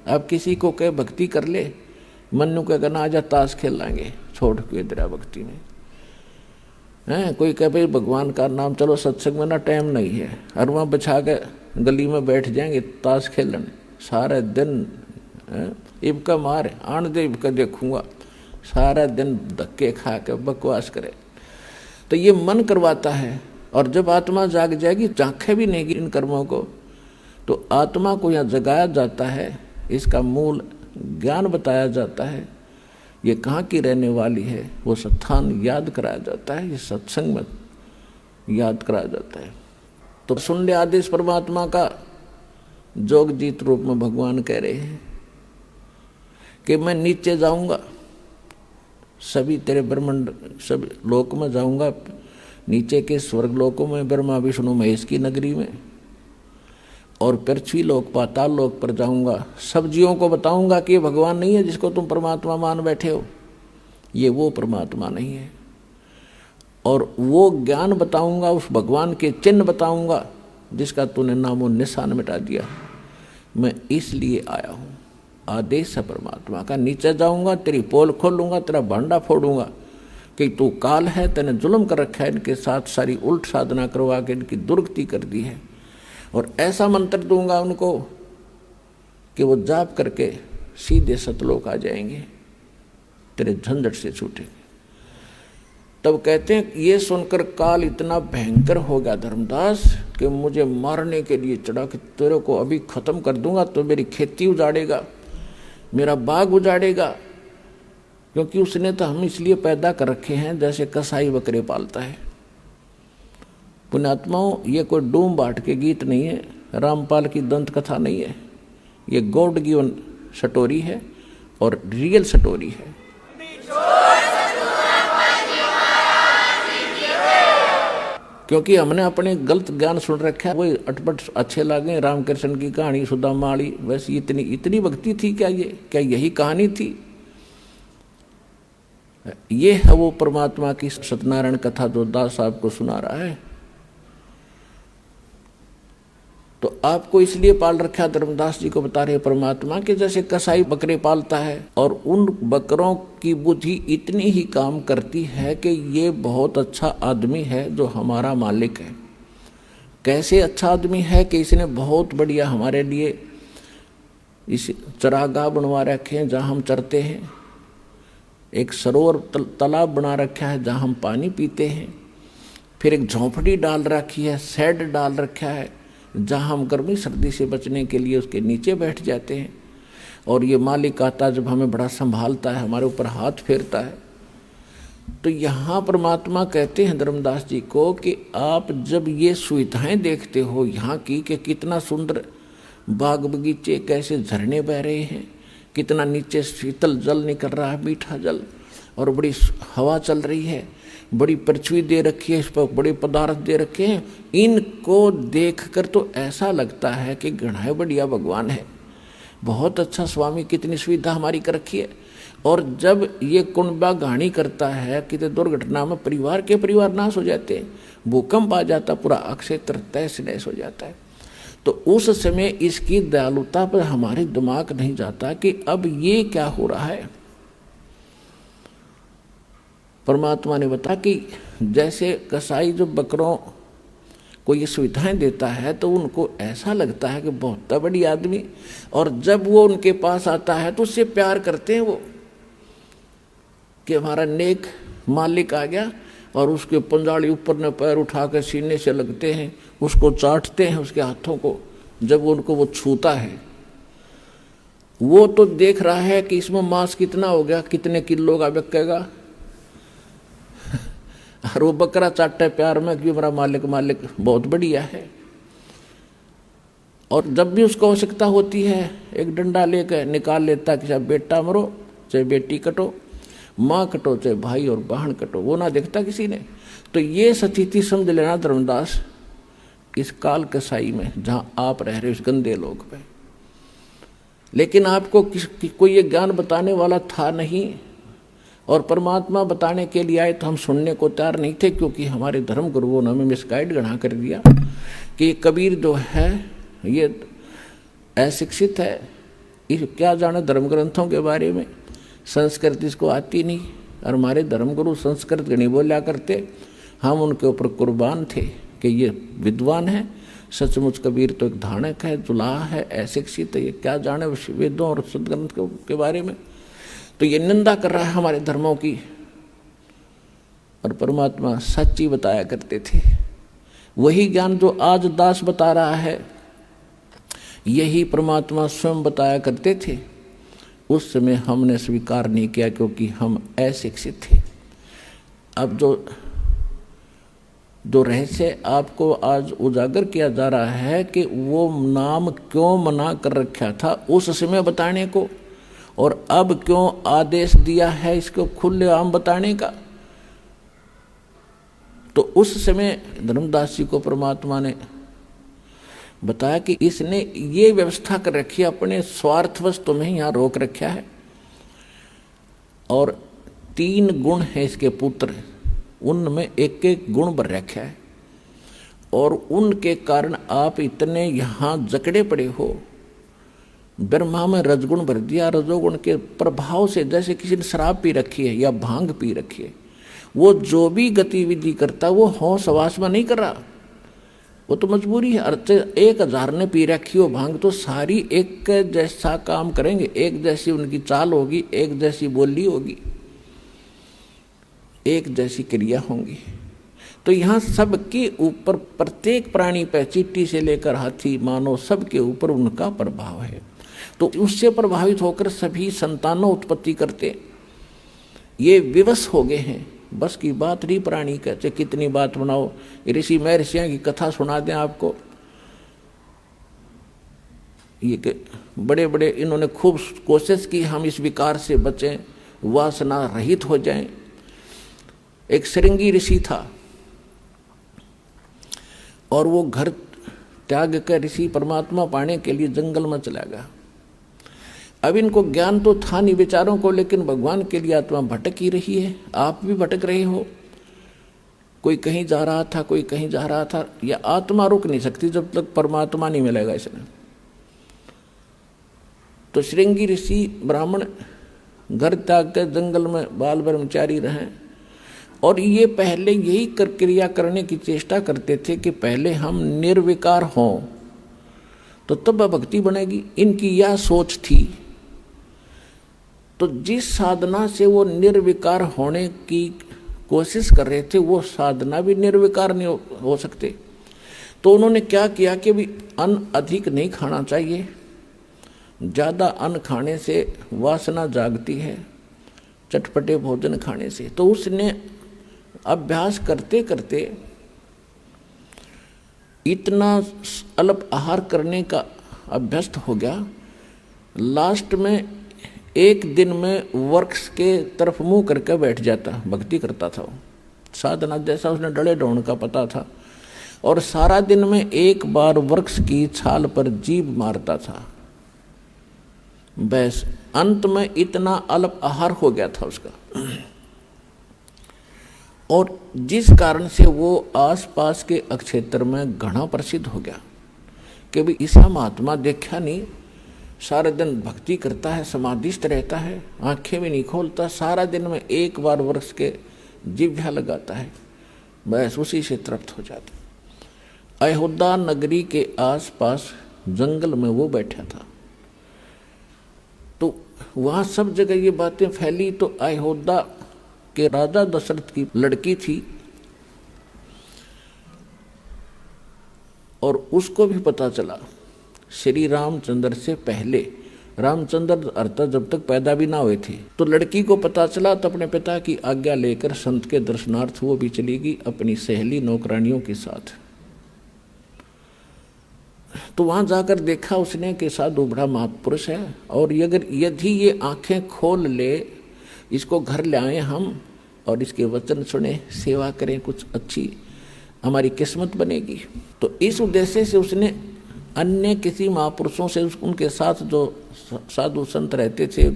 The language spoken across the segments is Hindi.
आप किसी को कहे भक्ति कर ले, मन्नू कहेगा ना आजा ताश खेल लाएंगे, छोड़ के इधर भक्ति में है। कोई कहे भाई भगवान का नाम, चलो सत्संग में ना टाइम नहीं है, और वहाँ बिछा के गली में बैठ जाएंगे ताश खेलने सारे दिन। इबका मार आन दे, इबका देखूंगा, सारा दिन धक्के खा के बकवास करे। तो ये मन करवाता है। और जब आत्मा जाग जाएगी, झांखे भी नहीं इन कर्मों को, तो आत्मा को यहाँ जगाया जाता है, इसका मूल ज्ञान बताया जाता है, ये कहाँ की रहने वाली है, वो स्थान याद कराया जाता है, ये सत्संग में याद कराया जाता है। तो सुन ले आदेश परमात्मा का, जोगजीत रूप में भगवान कह रहे हैं कि मैं नीचे जाऊंगा, सभी तेरे ब्रह्मांड सब लोक में जाऊंगा, नीचे के स्वर्ग लोकों में, ब्रह्मा विष्णु महेश की नगरी में, और पृथ्वी लोक पाताल लोक पर जाऊंगा। सब जीवों को बताऊंगा कि ये भगवान नहीं है जिसको तुम परमात्मा मान बैठे हो, ये वो परमात्मा नहीं है। और वो ज्ञान बताऊंगा, उस भगवान के चिन्ह बताऊंगा जिसका तूने नामो निशान मिटा दिया। मैं इसलिए आया हूँ, आदेश है परमात्मा का। नीचे जाऊंगा, तेरी पोल खोलूंगा, तेरा भांडा फोड़ूंगा कि तू काल है, तेने जुल्म कर रखा है इनके साथ, सारी उल्ट साधना करवा के इनकी दुर्गति कर दी है। और ऐसा मंत्र दूंगा उनको कि वो जाप करके सीधे सतलोक आ जाएंगे, तेरे झंझट से छूटेंगे। तब कहते हैं ये सुनकर काल इतना भयंकर हो गया धर्मदास कि मुझे मारने के लिए चढ़ा कि तेरे को अभी खत्म कर दूंगा, तो मेरी खेती उजाड़ेगा, मेरा बाग उजाड़ेगा। क्योंकि उसने तो हम इसलिए पैदा कर रखे हैं जैसे कसाई बकरे पालता है। पुण्यात्माओं, ये कोई डूम बाट के गीत नहीं है, रामपाल की दंत कथा नहीं है, ये गॉड गिवन स्टोरी है और रियल स्टोरी है। क्योंकि हमने अपने गलत ज्ञान सुन रखा है, वही अटपट अच्छे लगे। रामकृष्ण की कहानी, सुदामा वाली, वैसे इतनी भक्ति थी क्या? ये क्या यही कहानी थी? ये है वो परमात्मा की सत्यनारायण कथा जो दास साहब को सुना रहा है। तो आपको इसलिए पाल रखा, धर्मदास जी को बता रहे परमात्मा के जैसे कसाई बकरे पालता है, और उन बकरों की बुद्धि इतनी ही काम करती है कि ये बहुत अच्छा आदमी है जो हमारा मालिक है। कैसे अच्छा आदमी है कि इसने बहुत बढ़िया हमारे लिए इस चरागाह बनवा रखे हैं जहाँ हम चरते हैं, एक सरोवर तालाब बना रखा है जहाँ हम पानी पीते हैं, फिर एक झोंपड़ी डाल रखी है, शेड डाल रखा है जहाँ हम गर्मी सर्दी से बचने के लिए उसके नीचे बैठ जाते हैं। और ये मालिक आता जब हमें बड़ा संभालता है, हमारे ऊपर हाथ फेरता है। तो यहाँ परमात्मा कहते हैं धर्मदास जी को कि आप जब ये सुविधाएं देखते हो यहाँ की, कि कितना सुंदर बाग बगीचे, कैसे झरने बह रहे हैं, कितना नीचे शीतल जल निकल रहा है, मीठा जल, और बड़ी हवा चल रही है, बड़ी पृथ्वी दे रखी है, इस पर बड़े पदार्थ दे रखे हैं, इनको देखकर तो ऐसा लगता है कि गणाए बढ़िया भगवान है, बहुत अच्छा स्वामी, कितनी सुविधा हमारी कर रखी है। और जब ये कुंबा गाणी करता है कि दुर्घटना में परिवार के परिवार नाश हो जाते हैं, भूकंप आ जाता, पूरा अक्षेत्र तहस नहस हो जाता है, तो उस समय इसकी दयालुता पर हमारे दिमाग नहीं जाता कि अब ये क्या हो रहा है। परमात्मा ने बताया कि जैसे कसाई जो बकरों को ये सुविधाएं देता है तो उनको ऐसा लगता है कि बहुत बड़ी आदमी, और जब वो उनके पास आता है तो उससे प्यार करते हैं वो कि हमारा नेक मालिक आ गया, और उसके पंजाली ऊपर ने पैर उठा कर सीने से लगते हैं, उसको चाटते हैं उसके हाथों को। जब उनको वो छूता है, वो तो देख रहा है कि इसमें मांस कितना हो गया, कितने किलो का बिकेगा, और वो बकरा चाटता है प्यार में कि मेरा मालिक बहुत बढ़िया है। और जब भी उसको आवश्यकता होती है, एक डंडा लेकर निकाल लेता कि चाहे बेटा मरो चाहे बेटी कटो, माँ कटो चाहे भाई और बहन कटो, वो ना देखता किसी ने। तो ये स्थिति समझ लेना धर्मदास, इस काल कसाई में जहाँ आप रह रहे हो, इस गंदे लोग पे। लेकिन आपको कोई ये ज्ञान बताने वाला था नहीं, और परमात्मा बताने के लिए आए तो हम सुनने को तैयार नहीं थे, क्योंकि हमारे धर्म गुरुओं ने हमें मिसगाइड गढ़ा कर दिया कि कबीर जो है ये अशिक्षित है, क्या जाने धर्म ग्रंथों के बारे में, संस्कृत इसको आती नहीं। और हमारे धर्मगुरु संस्कृत नहीं बोला करते, हम उनके ऊपर कुर्बान थे कि ये विद्वान है, सचमुच कबीर तो एक धानक है, जुलाहा है, अशिक्षित है, ये क्या जाने वेदों और सदग्रंथ के बारे में। तो ये निंदा कर रहा है हमारे धर्मों की। और परमात्मा सच्ची बताया करते थे। वही ज्ञान जो आज दास बता रहा है, यही परमात्मा स्वयं बताया करते थे। उस समय हमने स्वीकार नहीं किया क्योंकि हम अशिक्षित थे। अब जो रहस्य आपको आज उजागर किया जा रहा है कि वो नाम क्यों मना कर रखा था उस समय बताने को, और अब क्यों आदेश दिया है इसको खुलेआम बताने का। तो उस समय धर्मदास जी को परमात्मा ने बताया कि इसने ये व्यवस्था कर रखी है, अपने स्वार्थवश तुम्हें यहाँ रोक रखा है। और 3 गुण है इसके पुत्र, उनमें एक एक गुण भर रखा है, और उनके कारण आप इतने यहाँ जकड़े पड़े हो। ब्रह्मा में रजगुण भर दिया, रजोगुण के प्रभाव से, जैसे किसी ने शराब पी रखी है या भांग पी रखी है, वो जो भी गतिविधि करता वो होश हवास में नहीं कर रहा, वो तो मजबूरी है। अर्थे 1000 ने पी रखी हो भांग तो सारी एक जैसा काम करेंगे, एक जैसी उनकी चाल होगी, एक जैसी बोली होगी, एक जैसी क्रिया होंगी। तो यहाँ सबके ऊपर, प्रत्येक प्राणी पे, चींटी से लेकर हाथी मानव, सबके ऊपर उनका प्रभाव है। तो उससे प्रभावित होकर सभी संतानों उत्पत्ति करते, ये विवश हो गए हैं। बस की बात नहीं प्राणी कहते, कितनी बात बनाओ। ऋषि महर्षियों की कथा सुना दें आपको, ये बड़े बड़े इन्होंने खूब कोशिश की हम इस विकार से बचें, वासना रहित हो जाएं। एक श्रृंगी ऋषि था और वो घर त्याग कर ऋषि परमात्मा पाने के लिए जंगल में चला गया। अब इनको ज्ञान तो था नहीं विचारों को, लेकिन भगवान के लिए आत्मा भटक ही रही है। आप भी भटक रहे हो, कोई कहीं जा रहा था, कोई कहीं जा रहा था। यह आत्मा रुक नहीं सकती जब तक परमात्मा नहीं मिलेगा इसने। तो श्रृंगी ऋषि ब्राह्मण घर त्याग कर जंगल में बाल ब्रह्मचारी रहे, और ये पहले यही क्रिया करने की चेष्टा करते थे कि पहले हम निर्विकार हों तो तब भक्ति बनेगी। इनकी यह सोच थी। तो जिस साधना से वो निर्विकार होने की कोशिश कर रहे थे, वो साधना भी निर्विकार नहीं हो सकते। तो उन्होंने क्या किया कि भी अन्न अधिक नहीं खाना चाहिए, ज़्यादा अन्न खाने से वासना जागती है, चटपटे भोजन खाने से। तो उसने अभ्यास करते करते इतना अल्प आहार करने का अभ्यस्त हो गया, लास्ट में एक दिन में वृक्ष के तरफ मुंह करके बैठ जाता, भक्ति करता था। साधना जैसा उसने डले ढोण का पता था, और सारा दिन में एक बार वृक्ष की छाल पर जीभ मारता था। बस अंत में इतना अल्प आहार हो गया था उसका, और जिस कारण से वो आसपास के क्षेत्र में घना प्रसिद्ध हो गया कि भी ऐसा महात्मा देखा नहीं, सारे दिन भक्ति करता है, समाधिस्थ रहता है, आंखें भी नहीं खोलता, सारा दिन में एक बार वृक्ष के जिह्वा लगाता है, बस उसी से तृप्त हो जाता। अयोध्या नगरी के आसपास जंगल में वो बैठा था। तो वहाँ सब जगह ये बातें फैली। तो अयोध्या के राजा दशरथ की लड़की थी, और उसको भी पता चला श्री रामचंद्र से पहले, रामचंद्र अर्थात जब तक पैदा भी ना हुए थे। तो लड़की को पता चला तो अपने पिता की आज्ञा लेकर संत के दर्शनार्थ वो भी चली गई अपनी सहेली नौकरानियों के साथ। तो वहां जाकर देखा उसने कि साधु बड़ा महापुरुष है, और अगर यदि ये आंखें खोल ले, इसको घर ले आए हम और इसके वचन सुने, सेवा करें, कुछ अच्छी हमारी किस्मत बनेगी। तो इस उद्देश्य से उसने अन्य किसी महापुरुषों से, उनके साथ जो साधु संत रहते थे,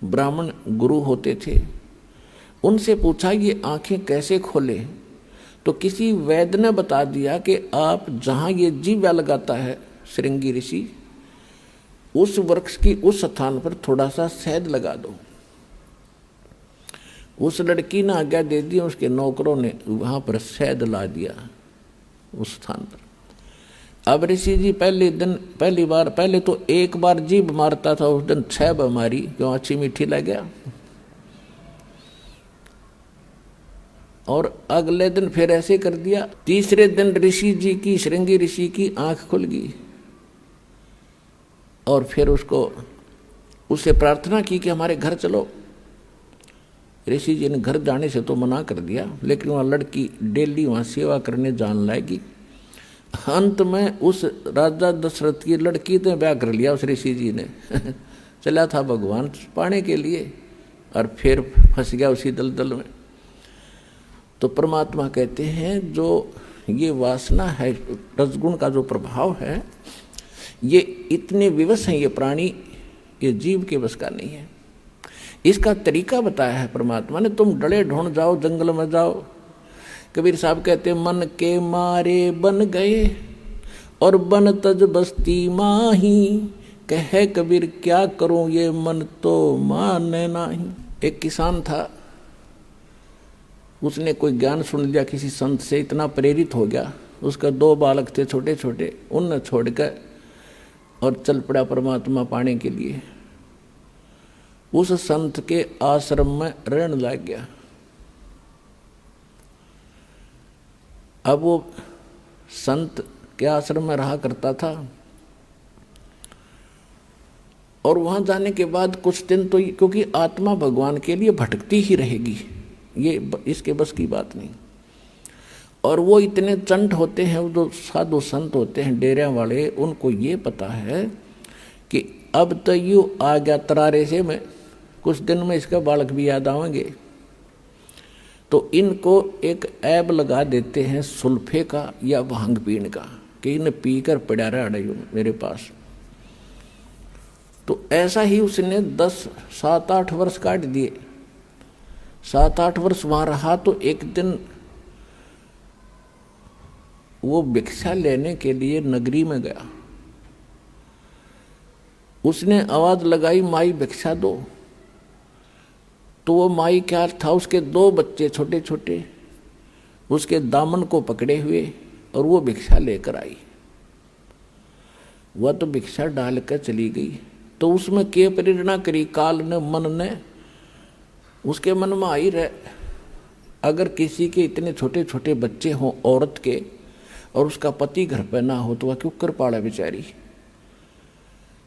ब्राह्मण गुरु होते थे, उनसे पूछा ये आंखें कैसे खोले। तो किसी वैद्य ने बता दिया कि आप जहाँ ये जीवा लगाता है श्रृंगी ऋषि, उस वृक्ष की उस स्थान पर थोड़ा सा शहद लगा दो। उस लड़की ने आज्ञा दे दी, उसके नौकरों ने वहां पर शहद ला दिया उस स्थान पर। अब ऋषि जी पहली बार पहले तो एक बार जीभ मारता था, उस दिन 6 बार मारी, क्यों अच्छी मीठी लग गया। और अगले दिन फिर ऐसे कर दिया। तीसरे दिन ऋषि जी की, श्रृंगी ऋषि की आंख खुल गई और फिर उससे प्रार्थना की कि हमारे घर चलो। ऋषि जी ने घर जाने से तो मना कर दिया, लेकिन वहाँ लड़की डेली वहाँ सेवा करने जान लाएगी। अंत में उस राजा दशरथ की लड़की ने ब्याह कर लिया उस ऋषि जी ने। चला था भगवान पाने के लिए और फिर फंस गया उसी दलदल में। तो परमात्मा कहते हैं जो ये वासना है, रजगुण का जो प्रभाव है, ये इतने विवश हैं ये प्राणी, ये जीव के बस का नहीं है। इसका तरीका बताया है परमात्मा ने। तुम डले ढूंढ जाओ, जंगल में जाओ। कबीर साहब कहते मन के मारे बन गए और बन तज बस्ती माही, कहे कबीर क्या करूं ये मन तो माने नहीं। एक किसान था, उसने कोई ज्ञान सुन लिया किसी संत से, इतना प्रेरित हो गया, उसका 2 बालक थे छोटे छोटे, उन छोड़कर और चल पड़ा परमात्मा पाने के लिए। उस संत के आश्रम में रहने लग गया। अब वो संत के आश्रम में रहा करता था और वहां जाने के बाद कुछ दिन तो, क्योंकि आत्मा भगवान के लिए भटकती ही रहेगी, ये इसके बस की बात नहीं। और वो इतने चंट होते हैं, वो जो साधु संत होते हैं डेरे वाले, उनको ये पता है कि अब तो यूँ आ गया तरारे से, मैं कुछ दिन में इसका बालक भी याद आएंगे। तो इनको एक ऐब लगा देते हैं सुल्फे का या भांग पीने का, कि इन्हें पीकर पड़ा रहा मेरे पास। तो ऐसा ही उसने 7-8 वर्ष काट दिए। 7-8 वर्ष वहां रहा। तो एक दिन वो भिक्षा लेने के लिए नगरी में गया। उसने आवाज लगाई, माई भिक्षा दो। तो वो माई क्या था, उसके 2 बच्चे छोटे छोटे उसके दामन को पकड़े हुए और वो भिक्षा लेकर आई। वह तो भिक्षा डालकर चली गई। तो उसमें क्या प्रेरणा करी काल ने, मन ने, उसके मन में आई रहे, अगर किसी के इतने छोटे छोटे बच्चे हों औरत के और उसका पति घर पर ना हो तो वह क्यों कर पाड़ा बेचारी।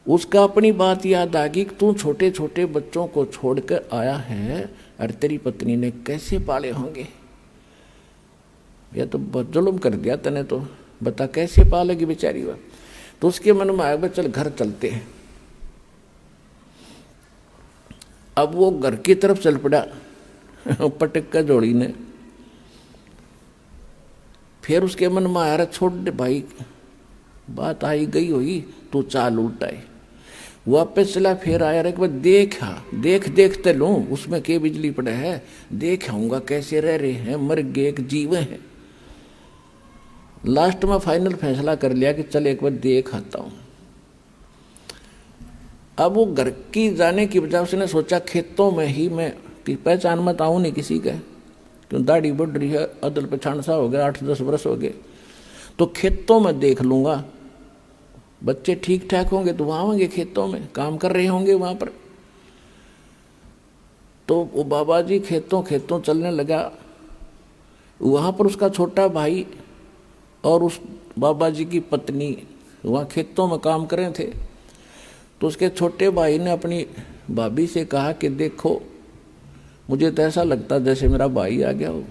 उसका अपनी बात याद आ गई कि तू छोटे छोटे बच्चों को छोड़कर आया है और तेरी पत्नी ने कैसे पाले होंगे। यह तो बहुत जुल्म कर दिया तने, तो बता कैसे पालेगी बेचारी वह। तो उसके मन में आया चल घर चलते हैं। अब वो घर की तरफ चल पड़ा पटक का जोड़ी ने। फिर उसके मन में आया छोड़ दे भाई, बात आई गई हुई, तू चाल उल्टाए। वापस चला, फिर आया रे देख ते लूं उसमें के बिजली पड़े है, देख आऊंगा कैसे रह रहे हैं, मर गए एक जीव है। लास्ट में फाइनल फैसला कर लिया कि चल एक बार देख आता हूं। अब वो घर की जाने की बजाय उसने सोचा खेतों में ही मैं कि पहचान मत आऊं नहीं किसी का, क्यों दाढ़ी बढ़ रही है, अदल पछाण सा हो गया, 8-10 वर्ष हो गए, तो खेतों में देख लूंगा। बच्चे ठीक ठाक होंगे तो वहां होंगे, खेतों में काम कर रहे होंगे वहां पर। तो वो बाबा जी खेतों चलने लगा। वहां पर उसका छोटा भाई और उस बाबा जी की पत्नी वहां खेतों में काम कर रहे थे। तो उसके छोटे भाई ने अपनी भाभी से कहा कि देखो मुझे तो ऐसा लगता जैसे मेरा भाई आ गया हो।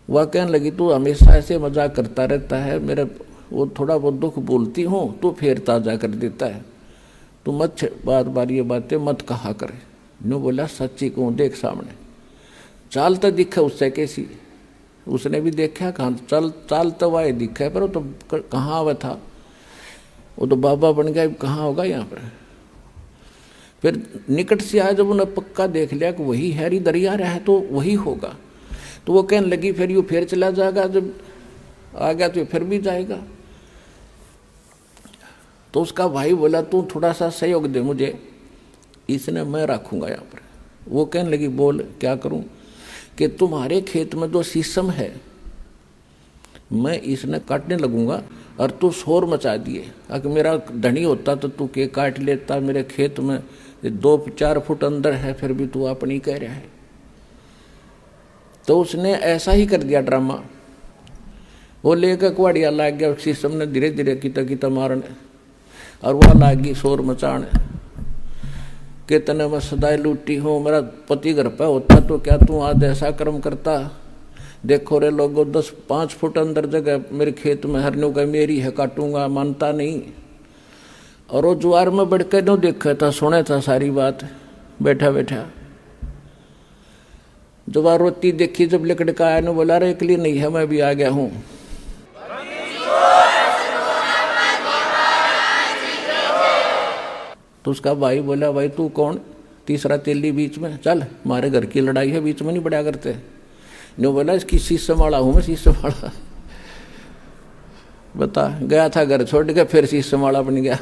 वह कहने लगी तू हमेशा ऐसे मजाक करता रहता है, मेरे वो थोड़ा बहुत दुख बोलती हूँ तो फिर ताज़ा कर देता है, तू मत बार ये बातें मत कहा करे। नो बोला सच्ची कहूँ, देख सामने चाल तो दिखे उससे कैसी। उसने भी देखा, कहाँ चाल तो वाए दिखा, पर वो तो कहाँ हुआ था, वो तो बाबा बन गया, कहाँ होगा यहाँ पर। फिर निकट से आया, जब उन्हें पक्का देख लिया कि वही हैरी दरिया रहा है तो वही होगा, तो वो कहने लगी फिर यूँ फिर चला जाएगा, जब आ गया तो फिर भी जाएगा। तो उसका भाई बोला तू थोड़ा सा सहयोग दे मुझे, इसने मैं रखूंगा यहाँ पर। वो कहने लगी बोल क्या करूं, कि तुम्हारे खेत में जो शीशम है मैं इसने काटने लगूंगा और तू शोर मचा दिए। अगर मेरा धनी होता तो तू के काट लेता, मेरे खेत में 2-4 फुट अंदर है फिर भी तू अपनी कह रहा है। तो उसने ऐसा ही कर दिया ड्रामा। वो लेकर कुआड़िया लाग गया, शीशम ने धीरे धीरे किता मारने, और वह लागी शोर मचाने कि तने मैं सदाई लूटी हूँ, मेरा पति घर पे होता तो क्या तू आज ऐसा कर्म करता। देखो रे लोगों 10-5 फुट अंदर जगह मेरे खेत में हरनों का मेरी है, काटूंगा, मानता नहीं। और वो जुआर में बढ़ के नो देखा था, सुने था सारी बात बैठा बैठा। जब रोती देखी, जब लिकड़ का आया नो बोला रे एकली नहीं है, मैं भी आ गया हूँ। तो उसका भाई बोला भाई तू कौन, तीसरा तेली बीच में, चल हमारे घर की लड़ाई है, बीच में नहीं बढ़ा करते। नो बोला इसकी शीशम वाला हूं मैं, शीशम वाला। बता, गया था घर छोड़ के फिर शीशम वाला बन गया।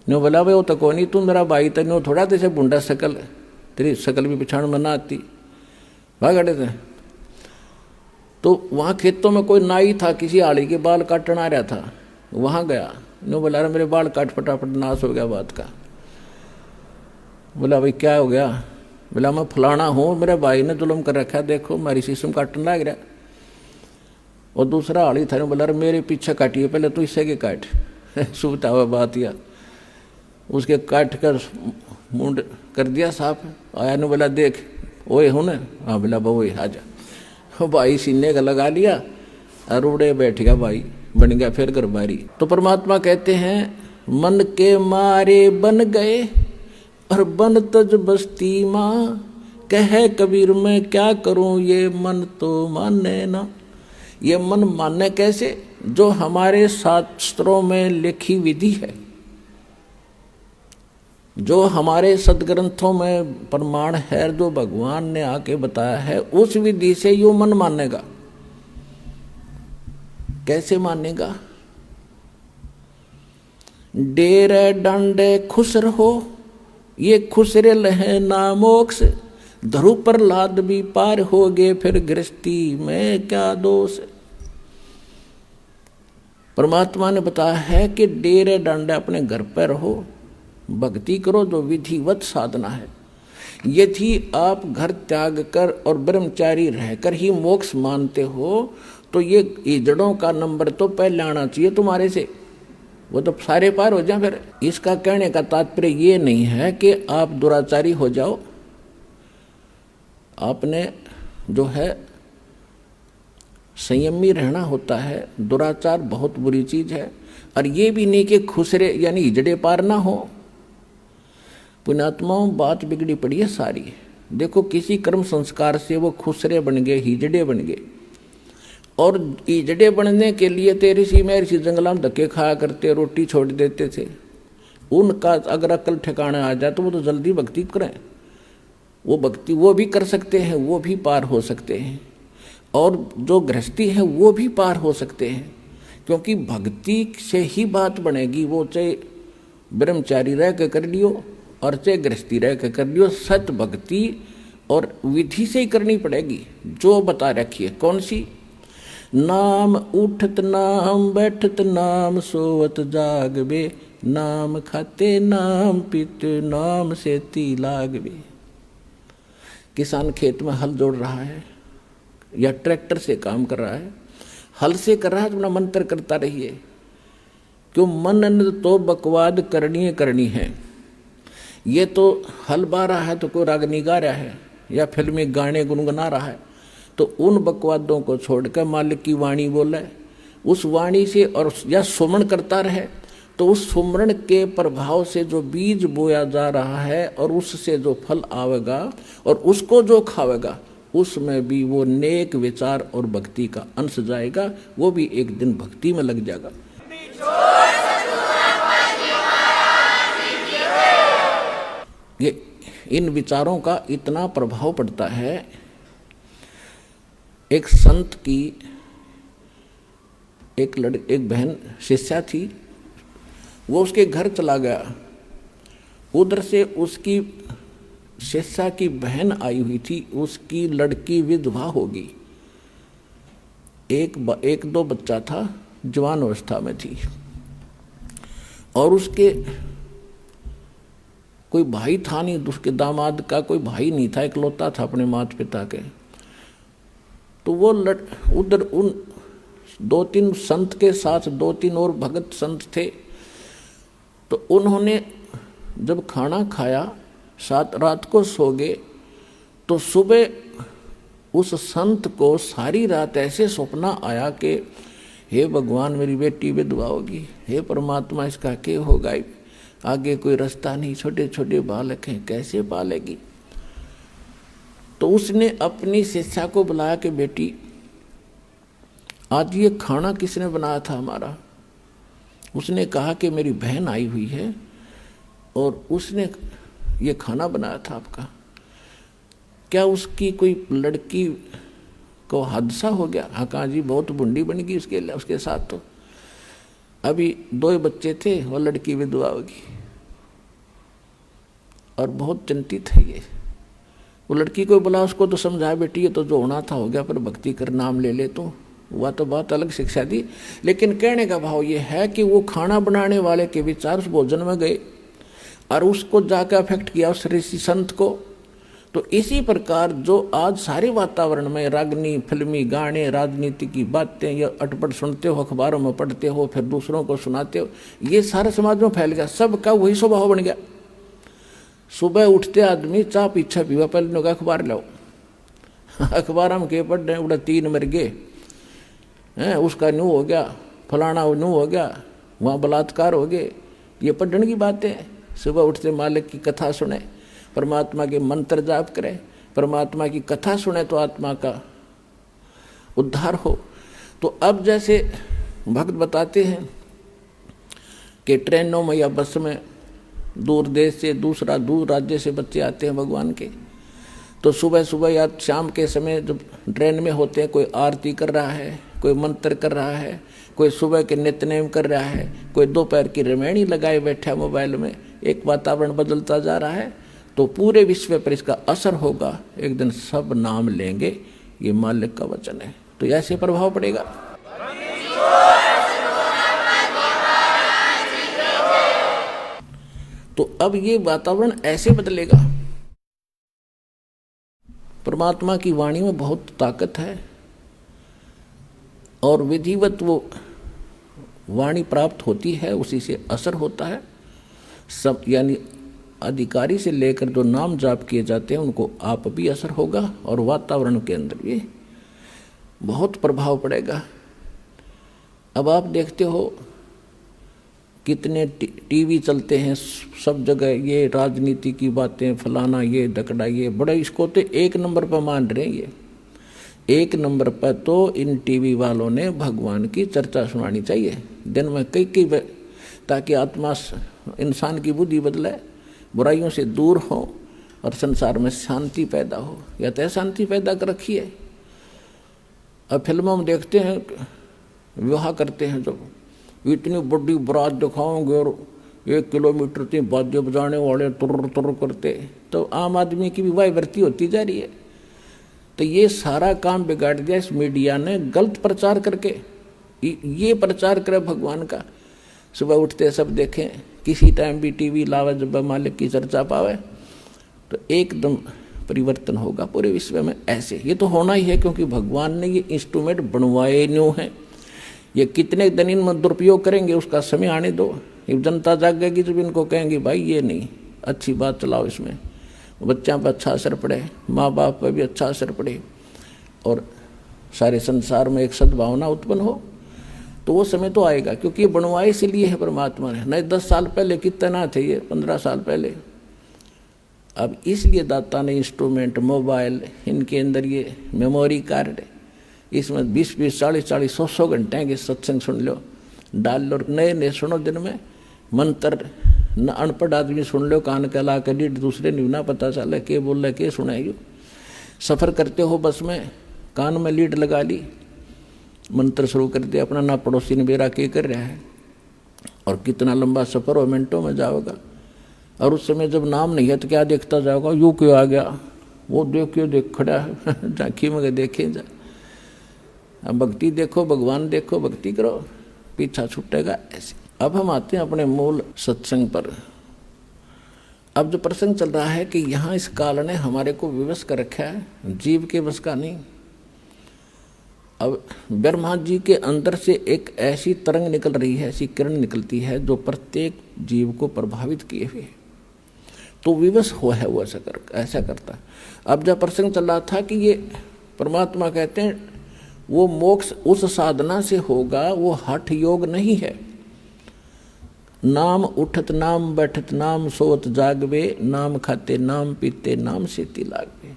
नो बोला भाई वो तो कौन ही, तू मेरा भाई तो नो थोड़ा तेरे बुंडा शकल, तेरी शकल भी पिछाड़ में ना आती, भाग गए थे। तो वहाँ खेतों में कोई नाई था, किसी आड़ी के बाल काटने आ रहा था, वहाँ गया। नो बोला रहा मेरे बाल काट, फटाफट नाश हो गया बात का। बोला भाई क्या हो गया, बोला मैं फलाना हूँ, मेरे भाई ने जुल्म कर रखा, देखो मेरी शीशम काटने लग रहा। और दूसरा आड़ी था, बोला रहा मेरे पीछे काटिए, पहले तो इससे के काट। सुबता हुआ बात या उसके काट कर मुंड कर दिया साफ। आया ने बोला देख ओए हूँ ना, हाँ बोला वो आजा। भाई सीने का लगा लिया और उड़े बैठ गया, भाई बन गया फिर गरबारी। तो परमात्मा कहते हैं मन के मारे बन गए और बन तज बस्ती माँ, कहे कबीर मैं क्या करूं ये मन तो माने ना। ये मन माने कैसे, जो हमारे शास्त्रों में लिखी विधि है, जो हमारे सदग्रंथों में प्रमाण है, जो भगवान ने आके बताया है, उस विधि से यो मन मानेगा। कैसे मानेगा, डेरे डांडे खुश रहो, ये खुसरे लहे ना मोक्ष, धरु पर लाद भी पार हो गए, फिर गृहस्थी में क्या दोष। परमात्मा ने बताया है कि डेरे डांडे अपने घर पर रहो, भक्ति करो, जो विधिवत साधना है। यदि आप घर त्याग कर और ब्रह्मचारी रहकर ही मोक्ष मानते हो तो ये ईजड़ों का नंबर तो पहले आना चाहिए तुम्हारे से, वो तो सारे पार हो जाए। फिर इसका कहने का तात्पर्य ये नहीं है कि आप दुराचारी हो जाओ। आपने जो है संयमी रहना होता है। दुराचार बहुत बुरी चीज है। और ये भी नहीं कि खुसरे यानी हिजड़े पार ना हो। पुण्यात्माओं बात बिगड़ी पड़ी है सारी। देखो किसी कर्म संस्कार से वो खुसरे बन गए, हिजड़े बन गए, और हिजड़े बनने के लिए तेरे सी मेरे सी जंगला में धक्के खाया करते, रोटी छोड़ देते थे। उनका अगर अकल ठिकाने आ जाए तो वो तो जल्दी भक्ति करें। वो भक्ति वो भी कर सकते हैं, वो भी पार हो सकते हैं, और जो गृहस्थी है वो भी पार हो सकते हैं। क्योंकि भक्ति से ही बात बनेगी। वो चाहे ब्रह्मचारी रह के कर लियो और चाहे गृहस्थी रह के कर लियो, सत भक्ति और विधि से ही करनी पड़ेगी जो बता रखी है। कौन सी? नाम उठत नाम बैठत नाम सोवत जागबे, नाम खाते नाम पीते नाम से ती लागबे। किसान खेत में हल जोड़ रहा है या ट्रैक्टर से काम कर रहा है, हल से कर रहा है तो अपना मंत्र करता रहिए। क्यों? मन तो बकवाद करनी है। ये तो हल बा रहा है तो कोई रागनी गा रहा है या फिल्मी गाने गुनगुना रहा है, तो उन बकवादों को छोड़कर मालिक की वाणी बोले, उस वाणी से और या सुमरण करता रहे, तो उस सुमरण के प्रभाव से जो बीज बोया जा रहा है और उससे जो फल आवेगा और उसको जो खावेगा, उसमें भी वो नेक विचार और भक्ति का अंश जाएगा। वो भी एक दिन भक्ति में लग जाएगा। ये इन विचारों का इतना प्रभाव पड़ता है। एक संत की एक बहन शिष्या थी, वो उसके घर चला गया। उधर से उसकी शिष्या की बहन आई हुई थी, उसकी लड़की विधवा होगी। एक दो बच्चा था, जवान अवस्था में थी, और उसके कोई भाई था नहीं, उसके दामाद का कोई भाई नहीं था, इकलौता था अपने माता पिता के। तो वो उधर उन 2-3 संत के साथ 2-3 और भगत संत थे। तो उन्होंने जब खाना खाया, रात को सो गए, तो सुबह उस संत को सारी रात ऐसे सपना आया कि हे भगवान, मेरी बेटी विधवा होगी, हे परमात्मा इसका क्या होगा, आगे कोई रास्ता नहीं, छोटे छोटे बालक हैं, कैसे पालेगी। तो उसने अपनी शिष्या को बुलाया कि बेटी, आज ये खाना किसने बनाया था हमारा। उसने कहा कि मेरी बहन आई हुई है और उसने ये खाना बनाया था आपका। क्या उसकी कोई लड़की को हादसा हो गया। हाँ कहा जी, बहुत बुंडी बन गई उसके साथ। तो अभी 2 बच्चे थे, वो लड़की विधवा होगी और बहुत चिंतित है ये। वो लड़की को बुला, उसको तो समझाया बेटी ये तो जो होना था हो गया, पर भक्ति कर नाम ले ले तो वह तो बहुत अलग शिक्षा दी। लेकिन कहने का भाव ये है कि वो खाना बनाने वाले के विचार उस भोजन में गए और उसको जाकर अफेक्ट किया उस ऋषि संत को। तो इसी प्रकार जो आज सारे वातावरण में रागनी, फिल्मी गाने, राजनीति की बातें या अटपट सुनते हो, अखबारों में पढ़ते हो, फिर दूसरों को सुनाते हो, ये सारे समाज में फैल गया। सबका वही स्वभाव बन गया। सुबह उठते आदमी चाह पीछा पीवा, पहले लोग अखबार लाओ, अखबार हम के पढ़ रहे, उड़ा 3 मर गए हैं, उसका न्यू हो गया, फलाना न्यू हो गया, वहाँ बलात्कार हो गए, ये पढ़ने की बातें हैं। सुबह उठते मालिक की कथा सुने, परमात्मा के मंत्र जाप करें, परमात्मा की कथा सुने तो आत्मा का उद्धार हो। तो अब जैसे भक्त बताते हैं कि ट्रेनों में या बस में दूर देश से, दूर राज्य से बच्चे आते हैं भगवान के, तो सुबह सुबह या शाम के समय जब ट्रेन में होते हैं, कोई आरती कर रहा है, कोई मंत्र कर रहा है, कोई सुबह के नित्यनेम कर रहा है, कोई दोपहर की रमैनी लगाए बैठा मोबाइल में, एक वातावरण बदलता जा रहा है। तो पूरे विश्व पर इसका असर होगा, एक दिन सब नाम लेंगे, ये मालिक का वचन है। तो ऐसे प्रभाव पड़ेगा। तो अब ये वातावरण ऐसे बदलेगा। परमात्मा की वाणी में बहुत ताकत है और विधिवत वो वाणी प्राप्त होती है, उसी से असर होता है। सब यानी अधिकारी से लेकर जो नाम जाप किए जाते हैं उनको आप भी असर होगा और वातावरण के अंदर भी बहुत प्रभाव पड़ेगा। अब आप देखते हो कितने टीवी चलते हैं, सब जगह ये राजनीति की बातें, फलाना ये डकड़ा ये बड़ा, इसको तो 1 नंबर पर मान रहे हैं। ये 1 नंबर पर तो इन टीवी वालों ने भगवान की चर्चा सुनानी चाहिए दिन में कई ताकि आत्मा इंसान की बुद्धि बदले, बुराइयों से दूर हो और संसार में शांति पैदा हो। या तो शांति पैदा कर रखी है। अब फिल्मों में देखते हैं, विवाह करते हैं जब, इतनी बड़ी बारात दिखाओगे और 1 किलोमीटर तक वाद्य बजाने वाले तुर तुर करते, तो आम आदमी की भी वाहवाही होती जा रही है। तो ये सारा काम बिगाड़ दिया इस मीडिया ने गलत प्रचार करके। ये प्रचार करे भगवान का, सुबह उठते सब देखें, किसी टाइम भी टीवी लावे, जब मालिक की चर्चा पावे तो एकदम परिवर्तन होगा पूरे विश्व में। ऐसे ये तो होना ही है, क्योंकि भगवान ने ये इंस्ट्रूमेंट बनवाए न्यू हैं। ये कितने दिन इनमें दुरुपयोग करेंगे उसका समय आने दो। जनता जागेगी जब इनको कहेंगे भाई ये नहीं, अच्छी बात चलाओ, इसमें बच्चों पर अच्छा असर पड़े, माँ बाप पर भी अच्छा असर पड़े और सारे संसार में एक सद्भावना उत्पन्न हो, तो वो समय तो आएगा। क्योंकि ये बनवाए इसलिए है परमात्मा ने, नहीं 10 साल पहले कितना थे, ये 15 साल पहले। अब इसलिए दाता ने इंस्ट्रूमेंट, मोबाइल, इनके अंदर ये मेमोरी कार्ड, इसमें 20-20, 40-40, 100 घंटे के सत्संग सुन लो, डाल लो, नए नए सुनो दिन में मंत्र। न अनपढ़ आदमी सुन लो, कान का ला कर दूसरे नहीं ना पता चला के बोल रहे के सुनाइयो। सफ़र करते हो बस में, कान में लीड लगा ली मंत्र शुरू कर दिया अपना, ना पड़ोसी ने बेरा के कर रहा है, और कितना लंबा सफ़र हो, मिनटों में जाओगा। और उस समय जब नाम नहीं है तो क्या देखता जाओगा, यूँ क्यों आ गया, वो देखियो देख खड़ा है झांकी में देखे जा। अब भक्ति देखो, भगवान देखो, भक्ति करो, पीछा छूटेगा ऐसे। अब हम आते हैं अपने मूल सत्संग पर। अब जो प्रसंग चल रहा है कि यहाँ इस काल ने हमारे को विवश कर रखा है, जीव के बस का नहीं। अब ब्रह्मा जी के अंदर से एक ऐसी तरंग निकल रही है, ऐसी किरण निकलती है जो प्रत्येक जीव को प्रभावित किए हुए, तो विवश हो है वो ऐसा करता है। अब जब प्रसंग चल रहा था कि ये परमात्मा कहते हैं वो मोक्ष उस साधना से होगा, वो हठ योग नहीं है। नाम उठत नाम बैठत नाम सोत जागवे, नाम खाते नाम पीते नाम सेती लागवे।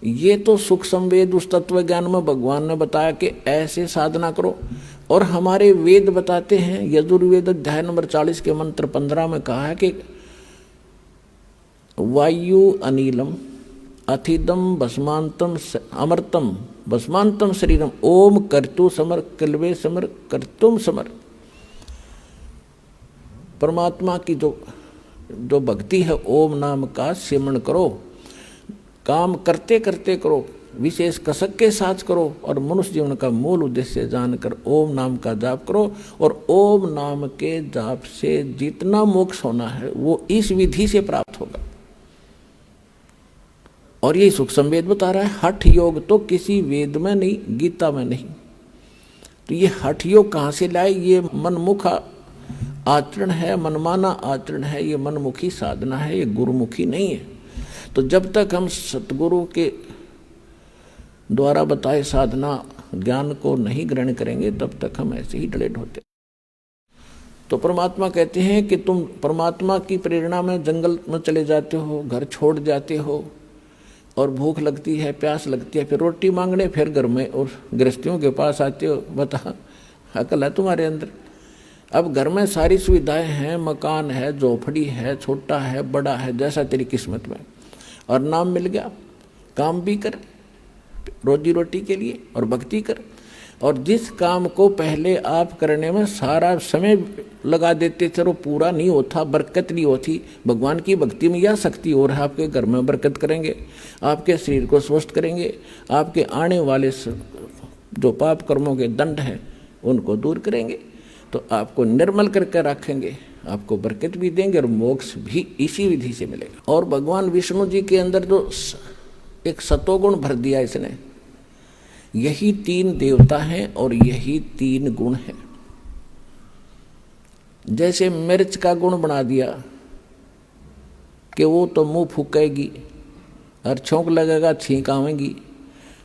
ये तो सुख संवेद उस तत्व ज्ञान में भगवान ने बताया कि ऐसे साधना करो। और हमारे वेद बताते हैं, यजुर्वेद अध्याय नंबर 40 के मंत्र 15 में कहा है कि वायु अनिलम अथिदम भस्मांतम अमृतम भस्मांतम शरीरम ओम कर्तु समर कल्वे समर कर्तुम समर। परमात्मा की जो भक्ति है, ओम नाम का सिमरण करो, काम करते करते करो, विशेष कसक के साथ करो, और मनुष्य जीवन का मूल उद्देश्य जानकर ओम नाम का जाप करो। और ओम नाम के जाप से जितना मोक्ष होना है वो इस विधि से प्राप्त होगा। और ये सुख संवेद बता रहा है। हठ योग तो किसी वेद में नहीं, गीता में नहीं। तो ये हठ योग कहाँ से लाए? ये मनमुख आचरण है, मनमाना आचरण है, ये मनमुखी साधना है, ये गुरुमुखी नहीं है। तो जब तक हम सतगुरु के द्वारा बताए साधना ज्ञान को नहीं ग्रहण करेंगे तब तक हम ऐसे ही डले ढोते। तो परमात्मा कहते हैं कि तुम परमात्मा की प्रेरणा में जंगल में चले जाते हो, घर छोड़ जाते हो, और भूख लगती है, प्यास लगती है, फिर रोटी मांगने फिर घर में और गृहस्थियों के पास आते हो। बता, अकल है तुम्हारे अंदर? अब घर में सारी सुविधाएं हैं, मकान है, झोपड़ी है, छोटा है, बड़ा है, जैसा तेरी किस्मत में, और नाम मिल गया, काम भी कर रोजी रोटी के लिए और भक्ति कर। और जिस काम को पहले आप करने में सारा समय लगा देते थे वो पूरा नहीं होता, बरकत नहीं होती। भगवान की भक्ति में यह शक्ति और है, आपके घर में बरकत करेंगे, आपके शरीर को स्वस्थ करेंगे, आपके आने वाले जो पाप कर्मों के दंड हैं उनको दूर करेंगे, तो आपको निर्मल करके रखेंगे, आपको बरकत भी देंगे और मोक्ष भी इसी विधि से मिलेगा। और भगवान विष्णु जी के अंदर जो एक सतोगुण भर दिया इसने, यही 3 देवता हैं और यही 3 गुण हैं। जैसे मिर्च का गुण बना दिया कि वो तो मुंह फूकेगी और छोंक लगेगा, छींक आवेगी।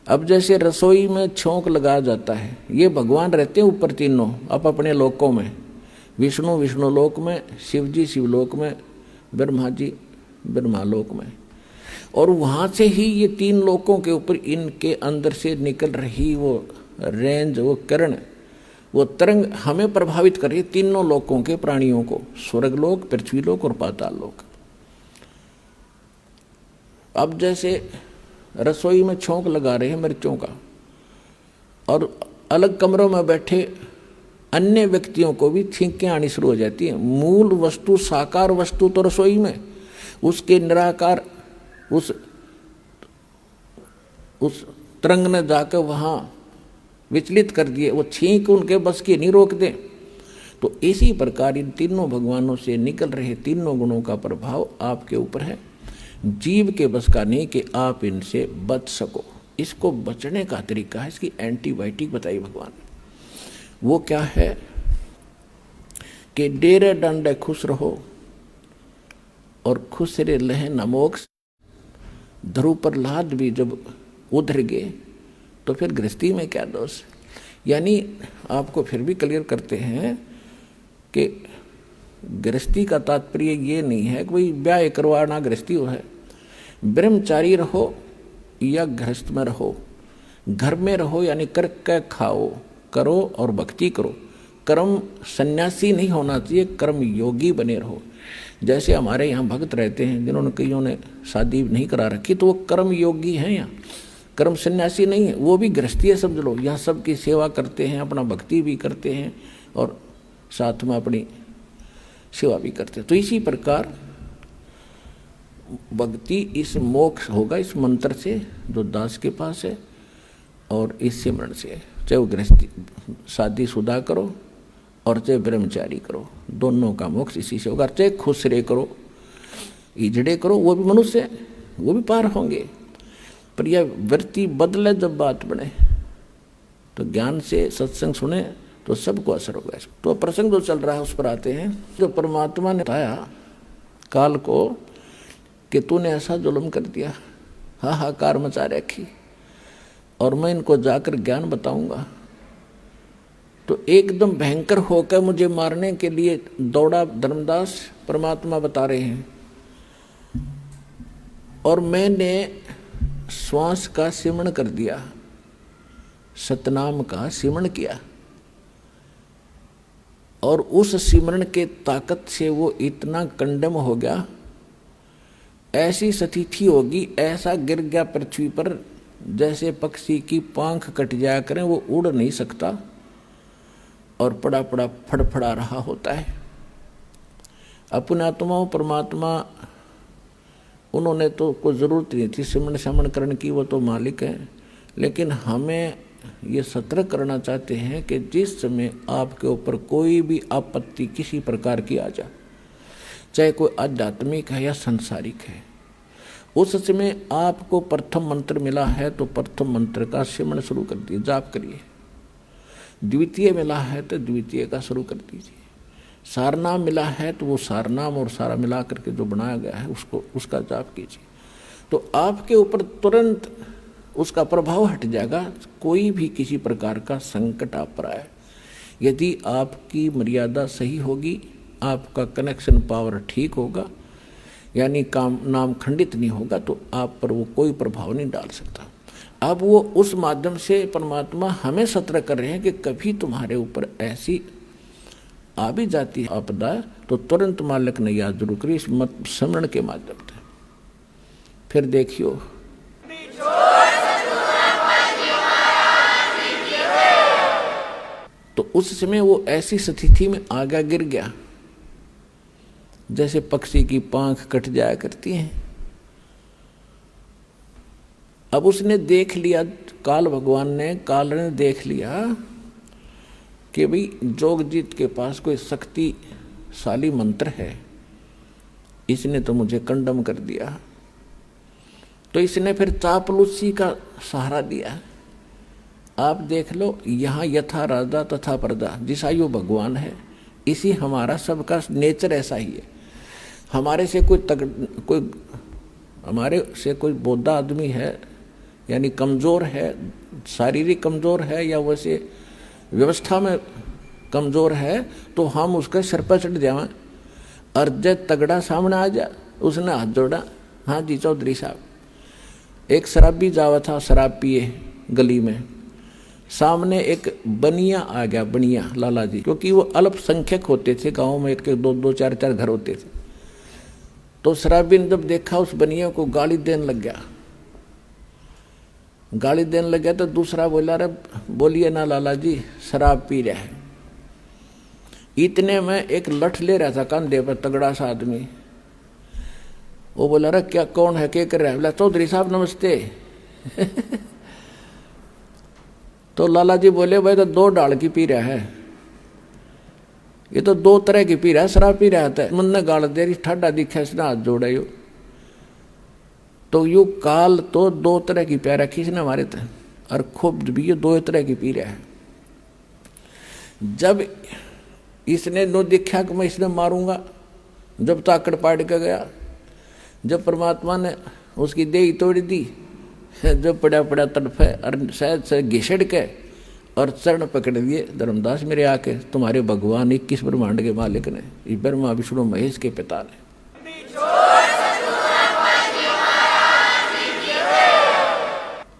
अब जैसे रसोई में छोंक लगाया जाता है, ये भगवान रहते हैं ऊपर तीनों अपने लोकों में, विष्णु विष्णु लोक में, शिव जी शिवलोक में, ब्रह्मा जी ब्रह्मालोक में। और वहाँ से ही ये 3 लोकों के ऊपर इनके अंदर से निकल रही वो रेंज, वो किरण, वो तरंग हमें प्रभावित कर रही है, तीनों लोकों के प्राणियों को, स्वर्गलोक, पृथ्वीलोक और पाताललोक। अब जैसे रसोई में छोंक लगा रहे हैं मिर्चों का, और अलग कमरों में बैठे अन्य व्यक्तियों को भी छींकें आनी शुरू हो जाती हैं। मूल वस्तु, साकार वस्तु तो रसोई में, उसके निराकार उस तरंग ने जाकर वहाँ विचलित कर दिए, वो छींक उनके बस की नहीं रोक दे। तो इसी प्रकार इन तीनों भगवानों से निकल रहे तीनों गुणों का प्रभाव आपके ऊपर है, जीव के बस का नहीं कि आप इनसे बच सको। इसको बचने का तरीका है, इसकी एंटीबायोटिक बताई भगवान। वो क्या है कि डेरे डंडे खुश रहो और खुश रे लहे न मोक्ष। ध्रुव प्रहलाद भी जब उधर गए तो फिर गृहस्थी में क्या दोष। यानी आपको फिर भी क्लियर करते हैं कि गृहस्थी का तात्पर्य ये नहीं है कि भाई ब्याह करवाना गृहस्थी हो है। ब्रह्मचारी रहो या गृहस्थ में रहो, घर में रहो यानी करके खाओ, करो और भक्ति करो। कर्म सन्यासी नहीं होना चाहिए, कर्म योगी बने रहो। जैसे हमारे यहाँ भक्त रहते हैं जिन्होंने कईयों ने शादी नहीं करा रखी, तो वो कर्म योगी हैं। यहाँ कर्म सन्यासी नहीं है, वो भी गृहस्थी है समझ लो। यहाँ सबकी सेवा करते हैं, अपना भक्ति भी करते हैं और साथ में अपनी सेवा भी करते हैं। तो इसी प्रकार भक्ति इस मोक्ष होगा इस मंत्र से जो दास के पास है और इस सिमरण से, चाहे वो गृहस्थी शादीशुदा करो और चाहे ब्रह्मचारी करो, दोनों का मोक्ष इसी से होगा। चाहे खुसरे करो, इजड़े करो, वो भी मनुष्य है, वो भी पार होंगे। पर यह वृत्ति बदले, जब बात बने तो ज्ञान से सत्संग सुने तो सबको असर होगा। तो प्रसंग जो चल रहा है उस पर आते हैं। जो परमात्मा ने बताया काल को कि तूने ऐसा जुल्म कर दिया, हाहाकार मचा रखी, और मैं इनको जाकर ज्ञान बताऊंगा, तो एकदम भयंकर होकर मुझे मारने के लिए दौड़ा धर्मदास। परमात्मा बता रहे हैं, और मैंने श्वास का सिमरण कर दिया, सतनाम का सिमरण किया, और उस सिमरण के ताकत से वो इतना कंडम हो गया, ऐसी स्थिति होगी, ऐसा गिर गया पृथ्वी पर जैसे पक्षी की पांख कट जाया करें, वो उड़ नहीं सकता और पड़ा पड़ा फड़फड़ा रहा होता है। अपने आत्माओं परमात्मा उन्होंने तो कोई ज़रूरत नहीं थी सिमरण समरण करने की, वो तो मालिक है। लेकिन हमें ये सतर्क करना चाहते हैं कि जिस समय आपके ऊपर कोई भी आपत्ति किसी प्रकार की आ जाए, चाहे कोई आध्यात्मिक है या सांसारिक है, उस समय आपको प्रथम मंत्र मिला है तो प्रथम मंत्र का सिमरण शुरू कर दिए, जाप करिए। द्वितीय मिला है तो द्वितीय का शुरू कर दीजिए। सारनाम मिला है तो वो सारनाम और सारा मिला करके जो बनाया गया है उसका जाप कीजिए, तो आपके ऊपर तुरंत उसका प्रभाव हट जाएगा। कोई भी किसी प्रकार का संकट आप पर आए, यदि आपकी मर्यादा सही होगी, आपका कनेक्शन पावर ठीक होगा, यानी काम नाम खंडित नहीं होगा, तो आप पर वो कोई प्रभाव नहीं डाल सकता। अब वो उस माध्यम से परमात्मा हमें सतर्क कर रहे हैं कि कभी तुम्हारे ऊपर ऐसी आ भी जाती है आपदा, तो तुरंत मालिक ने याद जरूर करी इस स्मरण के माध्यम से। फिर देखियो, तो उस समय वो ऐसी स्थिति में आगा गिर गया जैसे पक्षी की पांख कट जाया करती हैं। अब उसने देख लिया, काल भगवान ने, काल ने देख लिया कि भाई जोगजीत के पास कोई शक्तिशाली मंत्र है, इसने तो मुझे कंडम कर दिया। तो इसने फिर चापलूसी का सहारा दिया। आप देख लो, यहाँ यथा राजा तथा प्रजा, जिसा यो भगवान है, इसी हमारा सबका नेचर ऐसा ही है। हमारे से कोई बौद्ध आदमी है, यानी कमज़ोर है, शारीरिक कमज़ोर है या वैसे व्यवस्था में कमज़ोर है, तो हम उसके सिर पर चढ़ जाएं। और जब तगड़ा सामने आ जा, उसने हाथ जोड़ा, हाँ जी चौधरी साहब। एक शराबी जावा था, शराब पिए गली में, सामने एक बनिया आ गया, बनिया लाला जी, क्योंकि वो अल्पसंख्यक होते थे गाँव में, एक दो दो चार चार घर होते थे। तो शराबी ने जब देखा उस बनिया को, गाली देने लग गया। गाली देने लग गया तो दूसरा बोला, अरे बोलिए ना लाला जी, शराब पी रहा है। इतने में एक लठ ले रहा था कंधे पर, तगड़ा सा आदमी। वो बोला, अरे क्या, कौन है, क्या कर रहा है? बोला, चौधरी साहब नमस्ते। तो लाला जी बोले, भाई तो 2 डाल की पी रहा है, ये तो 2 तरह की पी रहा है, शराब पी रहा था। मन ने गाल दे रही, ठाडा दिखा, इसने हाथ जोड़ा। यू तो यू काल तो 2 तरह की प्या रखी इसने हमारे थे, और खूब भी ये 2 तरह की पी रहा है। जब इसने नो देखा कि मैं इसने मारूंगा, जब ताकड़ पाड़ के गया, जब परमात्मा ने उसकी देही तोड़ दी, जब पड़ा पड़ा तड़फे और शायद से घिसड़ के और चरण पकड़ लिए, धर्मदास मेरे आके, तुम्हारे भगवान 21 ब्रह्मांड के मालिक ने, ब्रह्मा विष्णु महेश के पिता ने।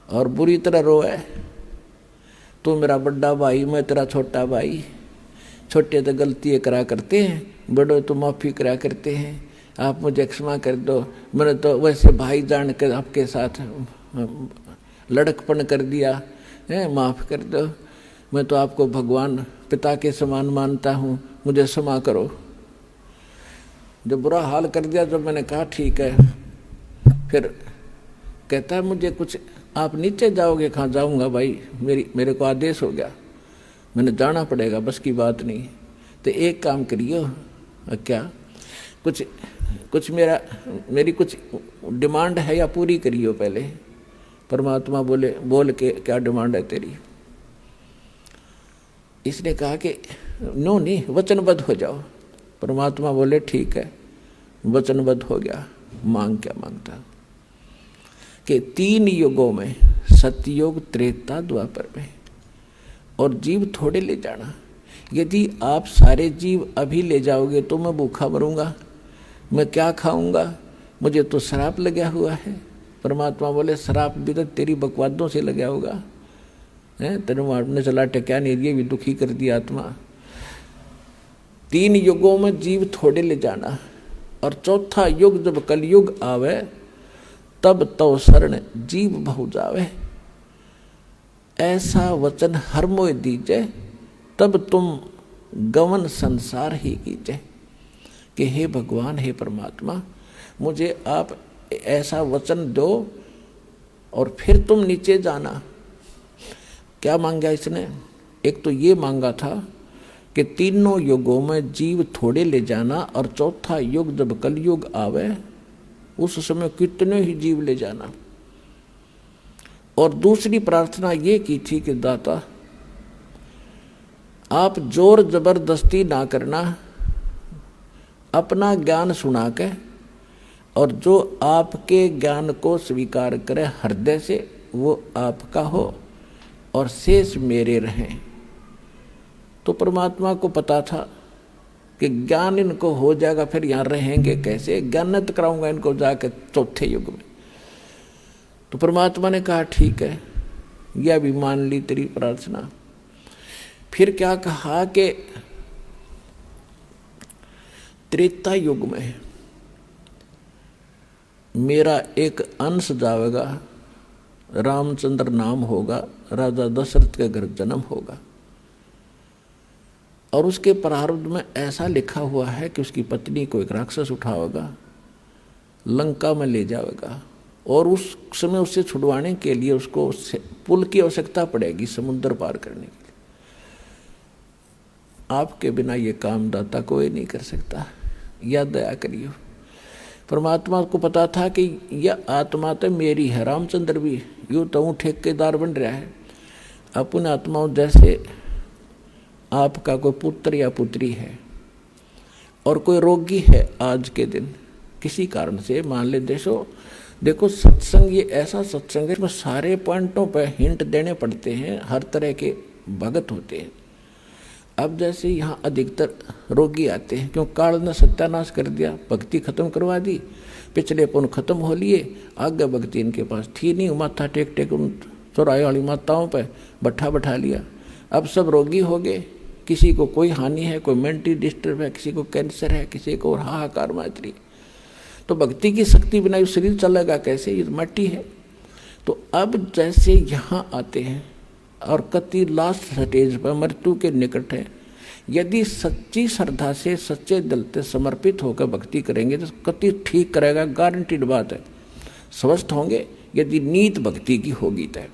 और बुरी तरह रोए, तू मेरा बड़ा भाई, मैं तेरा छोटा भाई, छोटे तो गलतियाँ करा करते हैं, बड़े तो माफ़ी करा करते हैं, आप मुझे क्षमा कर दो, मैंने तो वैसे भाई जान कर आपके साथ लड़कपन कर दिया है, माफ़ कर दो, मैं तो आपको भगवान पिता के समान मानता हूँ, मुझे क्षमा करो। जब बुरा हाल कर दिया, जब मैंने कहा ठीक है, फिर कहता है मुझे कुछ, आप नीचे जाओगे? कहाँ जाऊँगा भाई, मेरे को आदेश हो गया, मैंने जाना पड़ेगा, बस की बात नहीं। तो एक काम करियो, क्या कुछ मेरी कुछ डिमांड है या पूरी करियो पहले। परमात्मा बोले बोल के क्या डिमांड है तेरी? इसने कहा कि नो नहीं, वचनबद्ध हो जाओ। परमात्मा बोले ठीक है, वचनबद्ध हो गया। मांग क्या मांगता कि 3 युगों में, सतयुग, त्रेता, द्वापर में, और जीव थोड़े ले जाना। यदि आप सारे जीव अभी ले जाओगे तो मैं भूखा मरूंगा, मैं क्या खाऊंगा, मुझे तो श्राप लगा हुआ है। परमात्मा बोले श्राप भी तो तेरी बकवादों से लगा होगा, है तेरे मारने चला टक्या नहीं, ये भी दुखी कर दिया आत्मा। 3 युगों में जीव थोड़े ले जाना, और चौथा युग जब कलयुग आवे, तब तो शरण जीव बहु जावे। ऐसा वचन हर मोय दीजे, तब तुम गवन संसार ही कीजे। कि हे भगवान, हे परमात्मा, मुझे आप ऐसा वचन दो और फिर तुम नीचे जाना। क्या मांगा इसने? एक तो ये मांगा था कि 3 युगों में जीव थोड़े ले जाना, और चौथा युग जब कलयुग आवे उस समय कितने ही जीव ले जाना। और दूसरी प्रार्थना ये की थी कि दाता, आप जोर जबरदस्ती ना करना, अपना ज्ञान सुना के, और जो आपके ज्ञान को स्वीकार करे हृदय से वो आपका हो और शेष मेरे रहें। तो परमात्मा को पता था कि ज्ञान इनको हो जाएगा, फिर यहाँ रहेंगे कैसे, ज्ञानित कराऊंगा इनको जाके चौथे युग में। तो परमात्मा ने कहा ठीक है, यह भी मान ली तेरी प्रार्थना। फिर क्या कहा कि त्रेता युग में मेरा एक अंश जाएगा, रामचंद्र नाम होगा, राजा दशरथ के घर जन्म होगा, और उसके प्रारब्ध में ऐसा लिखा हुआ है कि उसकी पत्नी को एक राक्षस उठाएगा, लंका में ले जाएगा, और उस समय उससे छुड़वाने के लिए उसको पुल की आवश्यकता पड़ेगी समुद्र पार करने के लिए। आपके बिना ये काम दाता कोई नहीं कर सकता, या दया करियो। परमात्मा को पता था कि यह आत्मा तो मेरी है, रामचंद्र भी यूँ तो ठेकेदार बन रहा है। अपन आत्माओं जैसे आपका कोई पुत्र या पुत्री है और कोई रोगी है आज के दिन किसी कारण से, मान ले देखो सत्संग ये ऐसा सत्संग है इसमें सारे पॉइंटों पर हिंट देने पड़ते हैं, हर तरह के भगत होते हैं। अब जैसे यहाँ अधिकतर रोगी आते हैं, क्यों काल ने सत्यानाश कर दिया, भक्ति खत्म करवा दी, पिछले पुण्य खत्म हो लिए, आगे भक्ति इनके पास थी नहीं, माथा टेक टेक उन चौराहे वाली माताओं पे बैठा लिया। अब सब रोगी हो गए, किसी को कोई हानि है, कोई मेंटली डिस्टर्ब है, किसी को कैंसर है, किसी को हाहाकार मात्री। तो भक्ति की शक्ति बिना शरीर चलेगा कैसे, ये मट्टी है। तो अब जैसे यहाँ आते हैं और कति लास्ट स्टेज पर मृत्यु के निकट है, यदि सच्ची श्रद्धा से सच्चे दिल से समर्पित होकर भक्ति करेंगे तो कति ठीक करेगा, गारंटीड बात है, स्वस्थ होंगे यदि नीत भक्ति की होगी तय।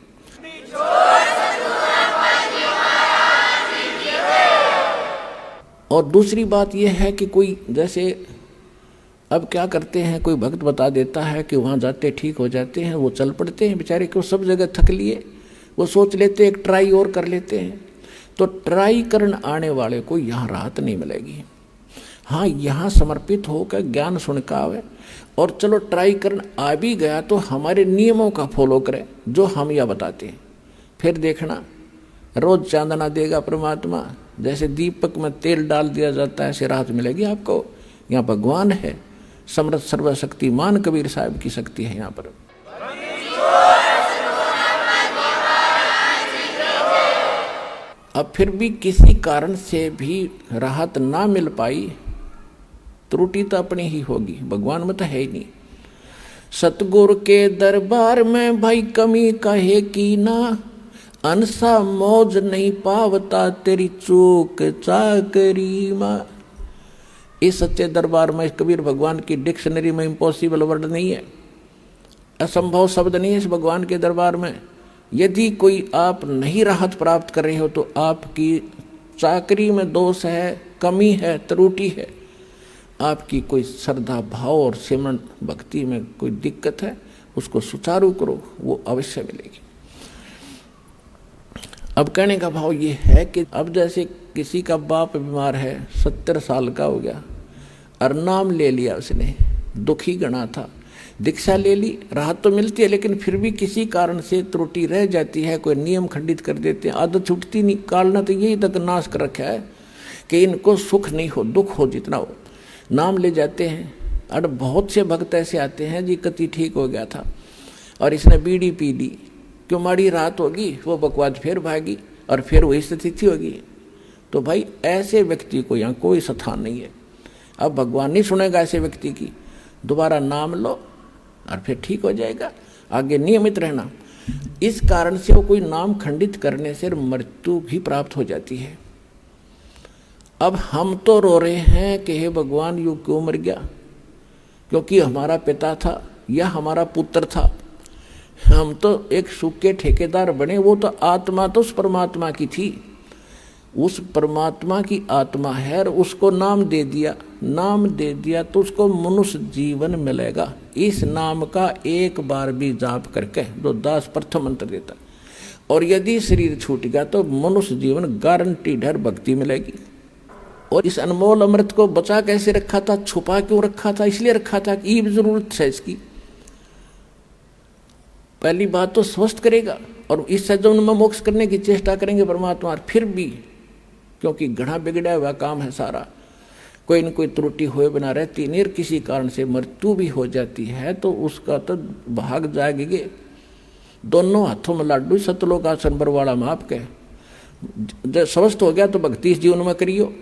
और दूसरी बात यह है कि कोई जैसे अब क्या करते हैं, कोई भक्त बता देता है कि वहाँ जाते ठीक हो जाते हैं, वो चल पड़ते हैं बेचारे, क्यों सब जगह थक लिए, वो सोच लेते एक ट्राई और कर लेते हैं। तो ट्राई करने आने वाले को यहाँ राहत नहीं मिलेगी। हाँ, यहाँ समर्पित होकर ज्ञान सुन का आवे, और चलो ट्राई करने आ भी गया तो हमारे नियमों का फॉलो करे जो हम यह बताते हैं। फिर देखना रोज चांदना देगा परमात्मा, जैसे दीपक में तेल डाल दिया जाता है ऐसे राहत मिलेगी आपको। यहाँ भगवान है, समर्थ सर्वशक्तिमान कबीर साहब की शक्ति है यहाँ पर। अब फिर भी किसी कारण से भी राहत ना मिल पाई, त्रुटि तो अपनी ही होगी, भगवान में तो है ही नहीं। सतगुरु के दरबार में भाई कमी कहे की ना, अनसा मौज नहीं पावता तेरी चूक चाकरी मां। इस सच्चे दरबार में कबीर भगवान की डिक्शनरी में इम्पॉसिबल वर्ड नहीं है, असंभव शब्द नहीं है इस भगवान के दरबार में। यदि कोई आप नहीं राहत प्राप्त कर रहे हो तो आपकी चाकरी में दोष है, कमी है, त्रुटि है, आपकी कोई श्रद्धा भाव और सिमरन भक्ति में कोई दिक्कत है, उसको सुचारू करो, वो अवश्य मिलेगी। अब कहने का भाव ये है कि अब जैसे किसी का बाप बीमार है, 70 साल का हो गया और नाम ले लिया उसने, दुखी गणा था, दीक्षा ले ली, राहत तो मिलती है, लेकिन फिर भी किसी कारण से त्रुटि रह जाती है, कोई नियम खंडित कर देते हैं, आदत छूटती नहीं। काल ने तो यही तक नाश कर रखा है कि इनको सुख नहीं हो, दुख हो जितना हो, नाम ले जाते हैं। और बहुत से भक्त ऐसे आते हैं जी कति ठीक हो गया था और इसने बीड़ी पी ली, क्यों माड़ी रात होगी, वो बकवाद फिर भागी और फिर वही स्थिति होगी। तो भाई ऐसे व्यक्ति को यहाँ कोई स्थान नहीं है। अब भगवान नहीं सुनेगा ऐसे व्यक्ति की, दोबारा नाम लो और फिर ठीक हो जाएगा, आगे नियमित रहना। इस कारण से वो कोई नाम खंडित करने से मृत्यु भी प्राप्त हो जाती है। अब हम तो रो रहे हैं कि हे भगवान यू क्यों मर गया, क्योंकि हमारा पिता था या हमारा पुत्र था, हम तो एक सुख के ठेकेदार बने, वो तो आत्मा तो उस परमात्मा की थी, उस परमात्मा की आत्मा है और उसको नाम दे दिया, नाम दे दिया तो उसको मनुष्य जीवन मिलेगा। इस नाम का एक बार भी जाप करके जो दास प्रथम मंत्र देता, और यदि शरीर छूट गया तो मनुष्य जीवन गारंटीड है, भक्ति मिलेगी। और इस अनमोल अमृत को बचा कैसे रखा था, छुपा क्यों रखा था, इसलिए रखा था कि ये जरूरत है इसकी। पहली बात तो स्वस्थ करेगा और इस सज्जन में मोक्ष करने की चेष्टा करेंगे परमात्मा, फिर भी क्योंकि घड़ा बिगड़ा हुआ काम है सारा, कोई न कोई त्रुटि हुए बिना रहती नहीं, किसी कारण से मृत्यु भी हो जाती है तो उसका तो भाग जाएंगे। दोनों हाथों में लाडू, सतलोक आसन बरवाड़ा में आपके। जब स्वस्थ हो गया तो भक्ति इस जीवन में करियो,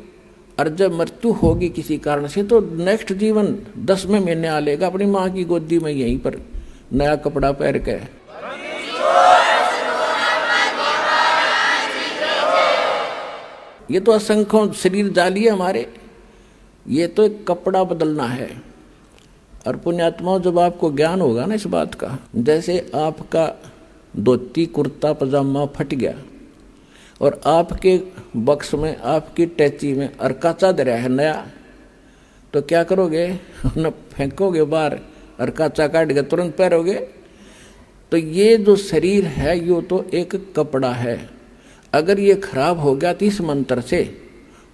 और जब मृत्यु होगी किसी कारण से तो नेक्स्ट जीवन 10वें महीने आ लेगा अपनी माँ की गोदी में, यहीं पर नया कपड़ा पहन के। ये तो असंख्यों शरीर जाली है हमारे, ये तो एक कपड़ा बदलना है। और पुण्यात्माओं जब आपको ज्ञान होगा ना इस बात का, जैसे आपका धोती कुर्ता पजामा फट गया और आपके बक्स में आपकी टैची में अरकाचा दरिया है नया, तो क्या करोगे, न फेंकोगे बाहर, अरकाचा काट के तुरंत पहनोगे। तो ये जो शरीर है ये तो एक कपड़ा है, अगर ये खराब हो गया तो इस मंत्र से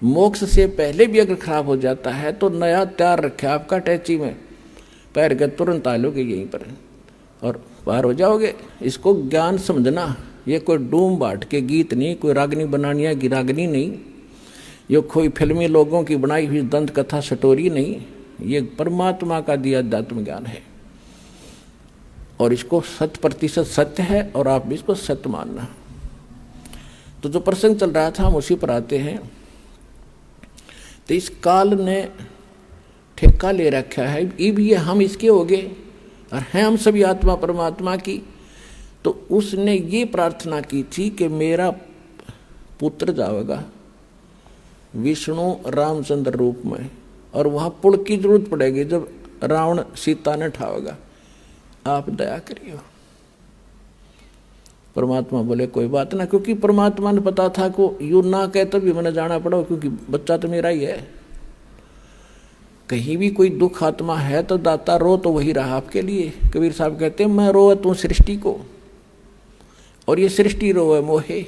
मोक्ष से पहले भी अगर खराब हो जाता है तो नया तैयार रखे आपका टैची में, पैर के तुरंत आ लोगे यहीं पर और पार हो जाओगे। इसको ज्ञान समझना, ये कोई डूम बाट के गीत नहीं, कोई रागनी बनानी है गिरागनी नहीं, ये कोई फिल्मी लोगों की बनाई हुई दंत कथा स्टोरी नहीं, ये परमात्मा का दिया अध्यात्म ज्ञान है और इसको 100% सत्य है और आप भी इसको सत्य मानना। तो जो प्रसंग चल रहा था हम उसी पर आते हैं। तो इस काल ने ठेका ले रखा है, ये हम इसके हो गए और हैं हम सभी आत्मा परमात्मा की। तो उसने ये प्रार्थना की थी कि मेरा पुत्र जाएगा विष्णु रामचंद्र रूप में, और वहाँ पुल की जरूरत पड़ेगी जब रावण सीता ने ठावेगा, आप दया करिए। परमात्मा बोले कोई बात ना, क्योंकि परमात्मा ने पता था को यू ना कहे तब भी मैंने जाना पड़ा, क्योंकि बच्चा तो मेरा ही है। कहीं भी कोई दुख आत्मा है तो दाता रो तो वही रहा आपके लिए। कबीर साहब कहते हैं मैं रो तू सृष्टि को, और ये सृष्टि रोए मोहे,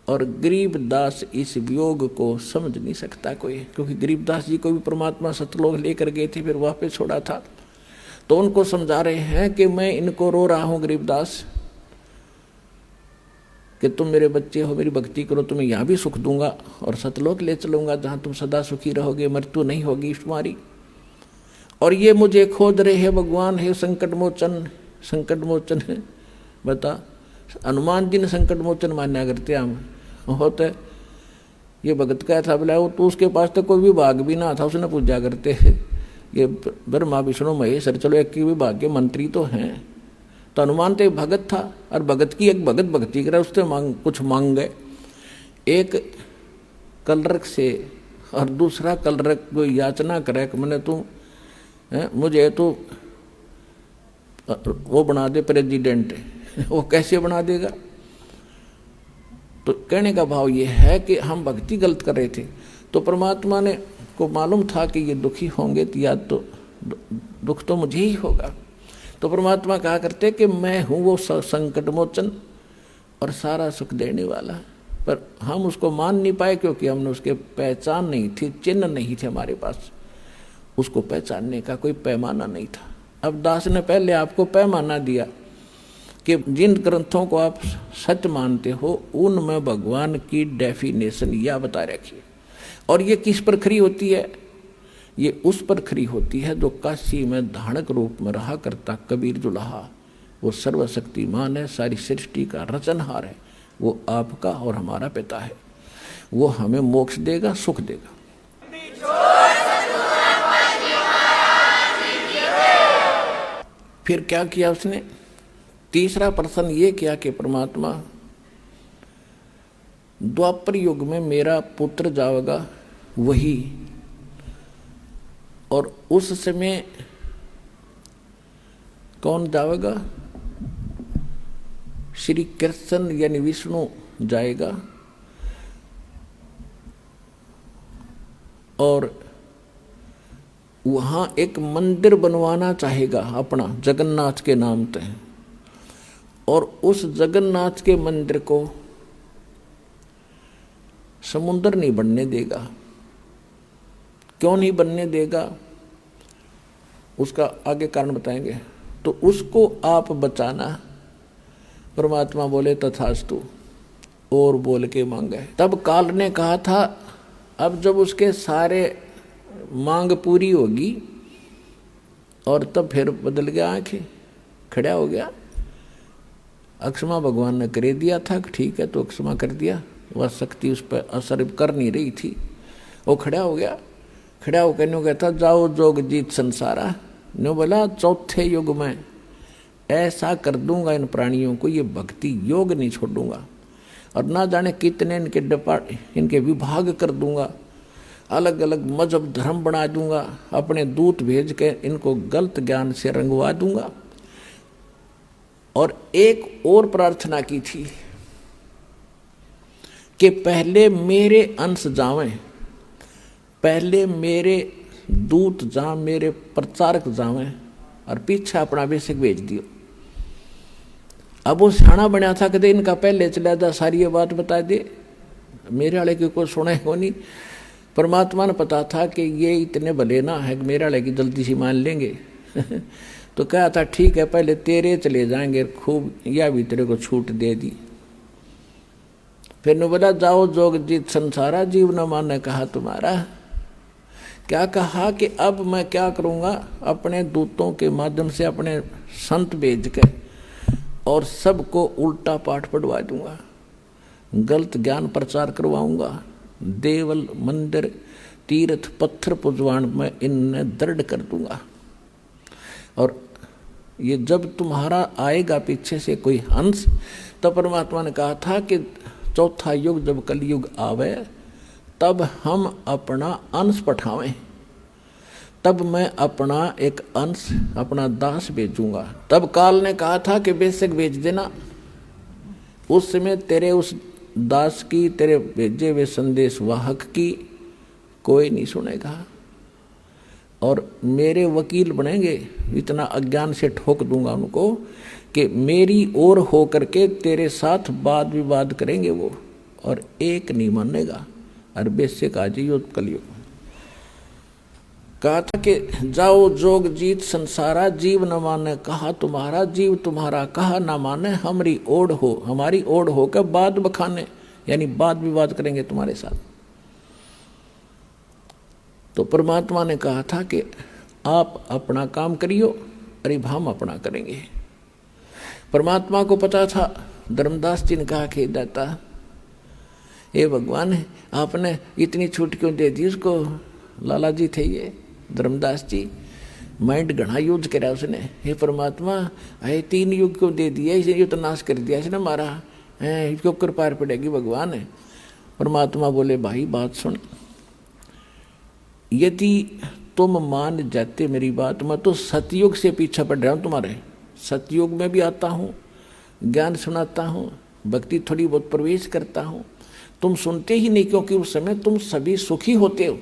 और गरीबदास इस वियोग को समझ नहीं सकता कोई, क्योंकि गरीबदास जी को भी परमात्मा सतलोक लेकर गए थे, फिर वापस छोड़ा था। तो उनको समझा रहे हैं कि मैं इनको रो रहा हूँ गरीबदास, कि तुम मेरे बच्चे हो, मेरी भक्ति करो, तुम्हें यहाँ भी सुख दूंगा और सतलोक ले चलूंगा जहाँ तुम सदा सुखी रहोगे, मृत्यु नहीं होगी तुम्हारी। और ये मुझे खोज रहे हैं भगवान है संकट मोचन, संकट मोचन है। बता हनुमान जी ने संकट मोचन मान्या करते हम होते, ये भगत का था बोला वो तो उसके पास तो कोई भी भाग भी ना था, उसने पूजा करते ये ब्रह्मा विष्णु महेश, चलो एक के विभाग के मंत्री तो हैं, तो हनुमान तो एक भगत था, और भगत की एक भगत भक्ति करे, उससे कुछ मांग गए, एक कलरक से और दूसरा कलरक को याचना करे कि मैंने तू मुझे तो वो बना दे प्रेसिडेंट, वो कैसे बना देगा। तो कहने का भाव ये है कि हम भक्ति गलत कर रहे थे, तो परमात्मा ने को मालूम था कि ये दुखी होंगे, तो या तो दुख तो मुझे ही होगा। तो परमात्मा कहा करते कि मैं हूँ वो संकट मोचन और सारा सुख देने वाला, पर हम उसको मान नहीं पाए क्योंकि हमने उसके पहचान नहीं थी, चिन्ह नहीं थे हमारे पास, उसको पहचानने का कोई पैमाना नहीं था। अब दास ने पहले आपको पैमाना दिया कि जिन ग्रंथों को आप सत्य मानते हो उनमें भगवान की डेफिनेशन यह बता रखी है, और ये किस पर खरी होती है, ये उस पर खरी होती है जो काशी में धानक रूप में रहा करता कबीर जुलाहा, वो सर्वशक्तिमान है, सारी सृष्टि का रचनहार है, वो आपका और हमारा पिता है, वो हमें मोक्ष देगा, सुख देगा। फिर क्या किया उसने, तीसरा प्रश्न ये किया कि परमात्मा द्वापर युग में मेरा पुत्र जाएगा वही, और उस समय कौन जाएगा, श्री कृष्ण यानी विष्णु जाएगा, और वहां एक मंदिर बनवाना चाहेगा अपना जगन्नाथ के नाम पे, और उस जगन्नाथ के मंदिर को समुद्र नहीं बनने देगा। क्यों नहीं बनने देगा, उसका आगे कारण बताएंगे। तो उसको आप बचाना। परमात्मा बोले तथास्तु, और बोल के मांगे। तब काल ने कहा था अब जब उसके सारे मांग पूरी होगी, और तब फिर बदल गया, आंखें खड़ा हो गया। अक्षमा भगवान ने करे दिया था, ठीक है तो अक्षमा कर दिया, वह शक्ति उस पर असर कर नहीं रही थी, वो खड़ा हो गया। खड़ा होकर न्यू कहता जाओ जोग जीत संसारा, न्यू बोला चौथे युग में ऐसा कर दूंगा इन प्राणियों को, ये भक्ति योग नहीं छोड़ूंगा, और ना जाने कितने इनके विभाग कर दूंगा, अलग अलग मजहब धर्म बना दूंगा, अपने दूत भेज के इनको गलत ज्ञान से रंगवा दूंगा। और एक और प्रार्थना की थी कि पहले मेरे अंश जावें, पहले मेरे दूत जाएं, मेरे प्रचारक जावें, और पीछे अपना बेसिक भेज दियो। अब वो सियाणा बना था कि इनका पहले चला जा, सारी ये बात बता दे, मेरे वाले की कोई सुने हो नहीं। परमात्मा ने पता था कि ये इतने भले ना है कि मेरे वाले की जल्दी सी मान लेंगे तो कहा था ठीक है पहले तेरे चले जाएंगे खूब, या भी तेरे को छूट दे दी। फिर ने बोला जाओ जोग जीत संसारा, जीव न माने कहा तुम्हारा। क्या कहा कि अब मैं क्या करूँगा, अपने दूतों के माध्यम से अपने संत भेज के और सबको उल्टा पाठ पढ़वा दूंगा, गलत ज्ञान प्रचार करवाऊंगा, देवल मंदिर तीर्थ पत्थर पुजवान में इन्हें दृढ़ कर दूंगा। और ये जब तुम्हारा आएगा पीछे से कोई हंस, तो परमात्मा ने कहा था कि चौथा युग जब कलयुग आवे तब हम अपना अंश पठावें, तब मैं अपना एक अंश अपना दास भेजूंगा। तब काल ने कहा था कि बेशक भेज देना, उस समय तेरे उस दास की, तेरे भेजे हुए संदेश वाहक की कोई नहीं सुनेगा, और मेरे वकील बनेंगे। इतना अज्ञान से ठोक दूंगा उनको कि मेरी ओर हो करके तेरे साथ वाद विवाद करेंगे वो, और एक नहीं मानेगा। और बेशक आज ही कलयुग कहा था कि जाओ जोग जीत संसारा, जीव न माने कहा तुम्हारा, जीव तुम्हारा कहा न माने, हमारी ओढ़ हो, हमारी ओढ़ होकर बात बखाने, यानी वाद विवाद करेंगे तुम्हारे साथ। तो परमात्मा ने कहा था कि आप अपना काम करियो, अरे हम अपना करेंगे। परमात्मा को पता था। धर्मदास जी ने कहा कि दाता ये भगवान आपने इतनी छूट क्यों दे दी उसको, लाला जी थे ये धर्मदास जी, माइंड घना यूज करा उसने, हे परमात्मा अरे 3 युग क्यों दे दिया, इसे युद्ध नाश कर दिया इसने मारा है, इसके ऊपर पार पड़ेगी भगवान है। परमात्मा बोले भाई बात सुन, यदि तुम मान जाते मेरी बात, मैं तो सतयुग से पीछा पड़ रहा हूँ तुम्हारे, सतयुग में भी आता हूँ, ज्ञान सुनाता हूँ, भक्ति थोड़ी बहुत प्रवेश करता हूँ, तुम सुनते ही नहीं क्योंकि उस समय तुम सभी सुखी होते हो।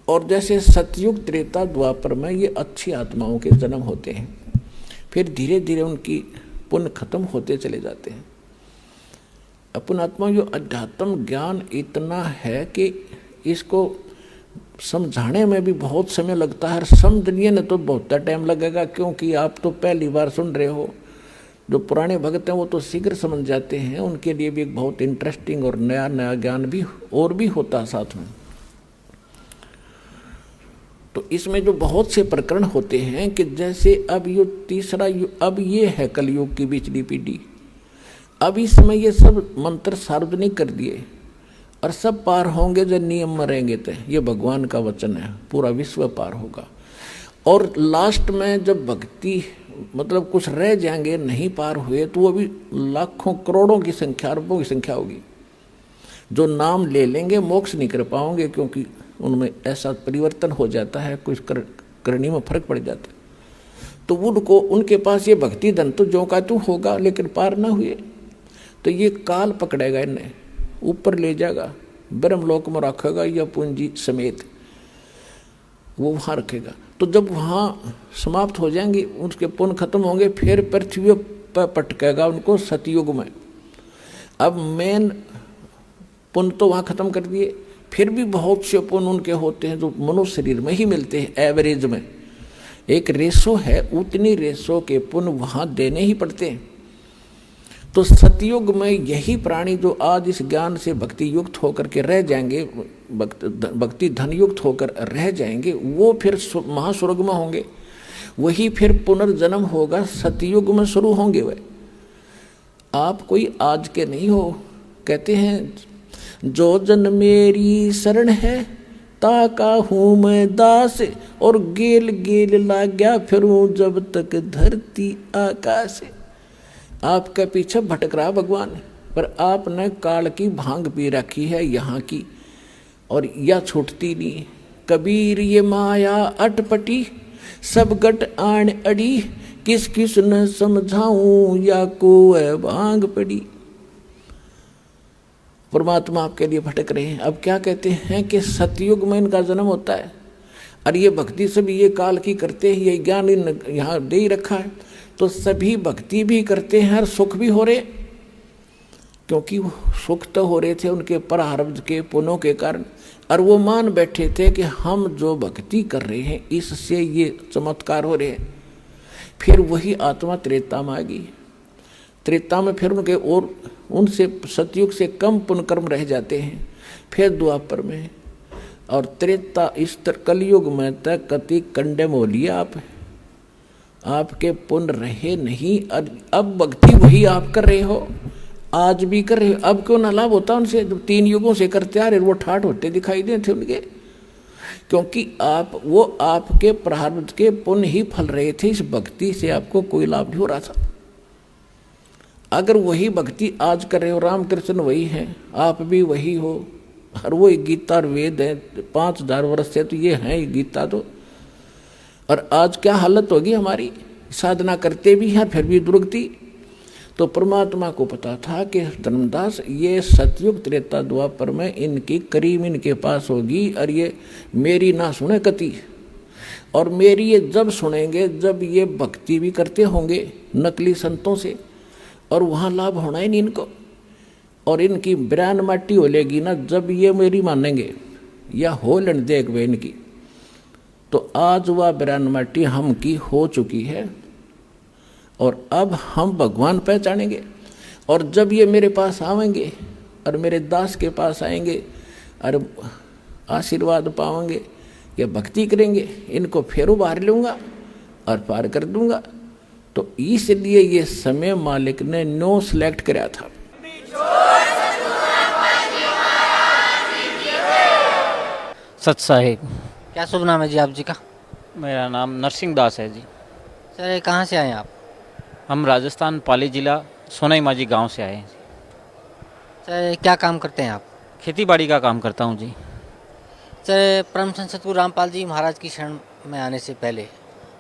और जैसे सतयुग त्रेता द्वापर में ये अच्छी आत्माओं के जन्म होते हैं, फिर धीरे धीरे उनकी पुण्य खत्म होते चले जाते हैं। अपन आत्मा जो अध्यात्म ज्ञान इतना है कि इसको समझाने में भी बहुत समय लगता है, समझने में तो बहुत टाइम लगेगा, क्योंकि आप तो पहली बार सुन रहे हो। जो पुराने भक्त हैं वो तो शीघ्र समझ जाते हैं, उनके लिए भी एक बहुत इंटरेस्टिंग और नया नया ज्ञान भी और भी होता है साथ में। तो इसमें जो बहुत से प्रकरण होते हैं कि जैसे अब ये तीसरा युग, अब ये है कलयुग की पिछली पीढ़ी, अब इसमें ये सब मंत्र सार्वजनिक कर दिए और सब पार होंगे जो नियम में रहेंगे। तो ये भगवान का वचन है, पूरा विश्व पार होगा। और लास्ट में जब भक्ति मतलब कुछ रह जाएंगे नहीं पार हुए, तो वो भी लाखों करोड़ों की संख्या, अरबों की संख्या होगी जो नाम ले लेंगे, मोक्ष नहीं कर पाओगे, क्योंकि उनमें ऐसा परिवर्तन हो जाता है, कुछ करनी में फर्क पड़ जाता है। तो उनको उनके पास ये भक्ति धन तो जो का तू होगा, लेकिन पार ना हुए तो ये काल पकड़ेगा, इन्हें ऊपर ले जाएगा, ब्रह्मलोक में रखेगा या पूंजी समेत वो वहाँ रखेगा। तो जब वहाँ समाप्त हो जाएंगे, उसके पुण्य खत्म होंगे, फिर पृथ्वी पर पटकेगा उनको सतयुग में। अब मेन पुण्य तो वहाँ खत्म कर दिए, फिर भी बहुत से पुण्य उनके होते हैं जो मनुष्य शरीर में ही मिलते हैं। एवरेज में एक रेशो है, उतनी रेशो के पुण्य वहाँ देने ही पड़ते हैं। तो सतयुग में यही प्राणी जो आज इस ज्ञान से भक्ति युक्त होकर के रह जाएंगे, भक्ति धन युक्त होकर रह जाएंगे, वो फिर महास्वर्ग में होंगे, वही फिर पुनर्जन्म होगा, सतयुग में शुरू होंगे। वे आप कोई आज के नहीं हो। कहते हैं जो जन मेरी शरण है ताका हूँ मैं दास, और गेल गेल लाग्या फिरूं जब तक धरती आकाश। आपके पीछे भटक रहा भगवान, पर आपने काल की भांग पी रखी है यहाँ की, और यह छूटती नहीं। कबीर ये माया अटपटी सब गट आन अड़ी, किस किस न समझाऊं या को भांग पड़ी। परमात्मा आपके लिए भटक रहे हैं। अब क्या कहते हैं कि सतयुग में इनका जन्म होता है, और ये भक्ति सभी ये काल की करते हैं, ये ज्ञान यहाँ दे ही रखा है, तो सभी भक्ति भी करते हैं और सुख भी हो रहे, क्योंकि सुख तो हो रहे थे उनके प्रारब्ध के पुण्यों के कारण, और वो मान बैठे थे कि हम जो भक्ति कर रहे हैं इससे ये चमत्कार हो रहे हैं। फिर वही आत्मा त्रेता में आ गई। त्रेता में फिर उनके और उनसे सतयुग से कम पुण्य कर्म रह जाते हैं, फिर द्वापर में, और त्रेता इस कलयुग में तक कति कंडम हो लिया आपके पुण्य रहे नहीं। अब भक्ति वही आप कर रहे हो, आज भी कर रहे हो। अब क्यों ना लाभ होता उनसे, जब 3 युगों से करते आ रहे, वो ठाठ होते दिखाई देते उनके, क्योंकि वो आपके प्रारब्ध के पुण्य ही फल रहे थे। इस भक्ति से आपको कोई लाभ नहीं हो रहा था। अगर वही भक्ति आज कर रहे हो, रामकृष्ण वही हैं, आप भी वही हो, और वो गीता और वेद है 5000 वर्ष से, तो ये है गीता तो। और आज क्या हालत होगी हमारी, साधना करते भी हैं फिर भी दुर्गति। तो परमात्मा को पता था कि धर्मदास ये सतयुग त्रेता द्वापर में इनकी करीम इनके पास होगी, और ये मेरी ना सुने कति, और मेरी ये जब सुनेंगे जब ये भक्ति भी करते होंगे नकली संतों से, और वहाँ लाभ होना ही नहीं इनको, और इनकी ब्रान माटी हो लेगी ना जब ये मेरी मानेंगे या हो लेन देख वे इनकी। तो आज वह ब्रान माटी हम की हो चुकी है, और अब हम भगवान पहचानेंगे। और जब ये मेरे पास आवेंगे और मेरे दास के पास आएंगे और आशीर्वाद पाएंगे या भक्ति करेंगे, इनको फिर उबार लूँगा और पार कर दूँगा। तो इसलिए ये समय मालिक ने नो सिलेक्ट कराया था। सत साहिब, क्या शुभ नाम है जी आप जी का? मेरा नाम नरसिंह दास है जी। सर कहाँ से आए हैं आप? हम राजस्थान पाली जिला सोनाई माजी गांव से आए हैं। सर क्या काम करते हैं आप? खेती बाड़ी का काम करता हूं जी। सर परम संत सतगुरु रामपाल जी महाराज की शरण में आने से पहले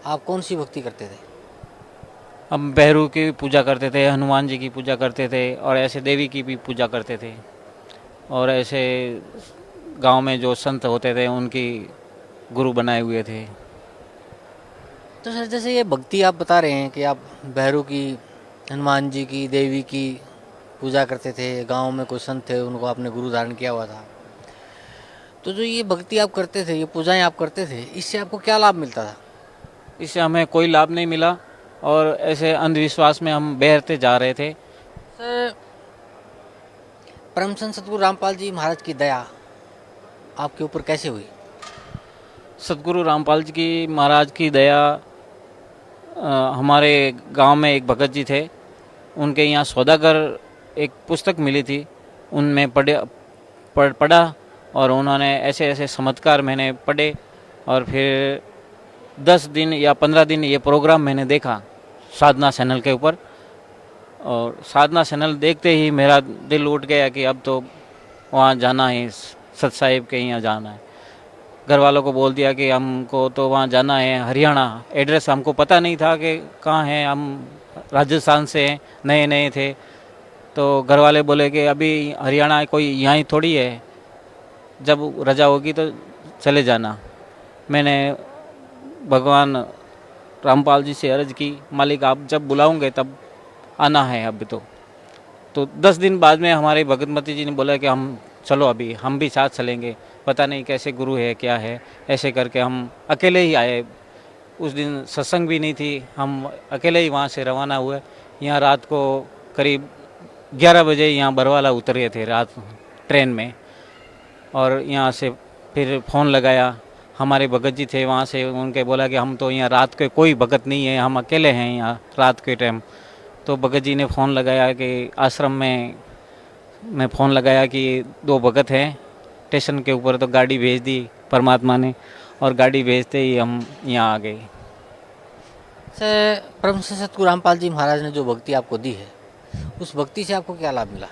आप कौन सी भक्ति करते थे? हम भैरू की पूजा करते थे, हनुमान जी की पूजा करते थे और ऐसे देवी की भी पूजा करते थे। और ऐसे गांव में जो संत होते थे उनकी गुरु बनाए हुए थे। तो सर जैसे ये भक्ति आप बता रहे हैं कि आप भैरू की, हनुमान जी की, देवी की पूजा करते थे, गांव में कोई संत थे उनको आपने गुरु धारण किया हुआ था, तो जो ये भक्ति आप करते थे, ये पूजाएं आप करते थे, इससे आपको क्या लाभ मिलता था? इससे हमें कोई लाभ नहीं मिला और ऐसे अंधविश्वास में हम बहते जा रहे थे। सर परम संत सतगुरु रामपाल जी महाराज की दया आपके ऊपर कैसे हुई? सतगुरु रामपाल जी की महाराज की दया, हमारे गांव में एक भगत जी थे, उनके यहाँ सौदागर एक पुस्तक मिली थी, उनमें पढ़ा और उन्होंने ऐसे ऐसे चमत्कार मैंने पढ़े। और फिर 10 दिन या 15 दिन ये प्रोग्राम मैंने देखा साधना चैनल के ऊपर। और साधना चैनल देखते ही मेरा दिल उठ गया कि अब तो वहाँ जाना है, सत साहिब के यहाँ जाना है। घर वालों को बोल दिया कि हमको तो वहाँ जाना है, हरियाणा। एड्रेस हमको पता नहीं था कि कहाँ है, हम राजस्थान से हैं, नए नए थे। तो घर वाले बोले कि अभी हरियाणा कोई यहाँ ही थोड़ी है, जब रजा होगी तो चले जाना। मैंने भगवान रामपाल जी से अर्ज की, मालिक आप जब बुलाओगे तब आना है अभी तो 10 दिन बाद में हमारे भगतमती जी ने बोला कि हम चलो, अभी हम भी साथ चलेंगे, पता नहीं कैसे गुरु है क्या है। ऐसे करके हम अकेले ही आए। उस दिन सत्संग भी नहीं थी, हम अकेले ही वहाँ से रवाना हुए। यहाँ रात को करीब 11 बजे यहाँ बरवाला उतरे थे रात ट्रेन में। और यहाँ से फिर फ़ोन लगाया, हमारे भगत जी थे वहाँ से, उनके बोला कि हम तो यहाँ रात के कोई भगत नहीं है, हम अकेले हैं यहाँ रात के टाइम। तो भगत जी ने फ़ोन लगाया कि आश्रम में, मैं फ़ोन लगाया कि 2 भगत हैं स्टेशन के ऊपर। तो गाड़ी भेज दी परमात्मा ने, और गाड़ी भेजते ही हम यहाँ आ गए। सर परम संत सतगुरु रामपाल जी महाराज ने जो भक्ति आपको दी है, उस भक्ति से आपको क्या लाभ मिला?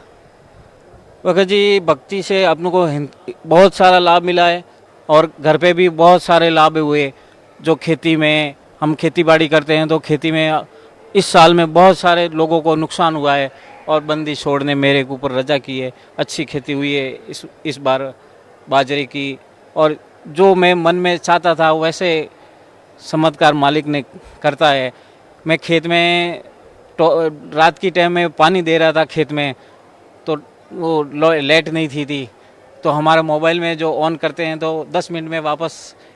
भगत जी भक्ति से अपन को बहुत सारा लाभ मिला है और घर पे भी बहुत सारे लाभ हुए। जो खेती में हम खेती बाड़ी करते हैं, तो खेती में इस साल में बहुत सारे लोगों को नुकसान हुआ है और बंदी छोड़ ने मेरे ऊपर रजा की है। अच्छी खेती हुई है इस बार बाजरे की, और जो मैं मन में चाहता था वैसे चमत्कार मालिक ने करता है। मैं खेत में रात की टाइम में पानी दे रहा था खेत में, तो वो लाइट नहीं थी तो हमारा मोबाइल में जो ऑन करते हैं तो 10 मिनट में वापस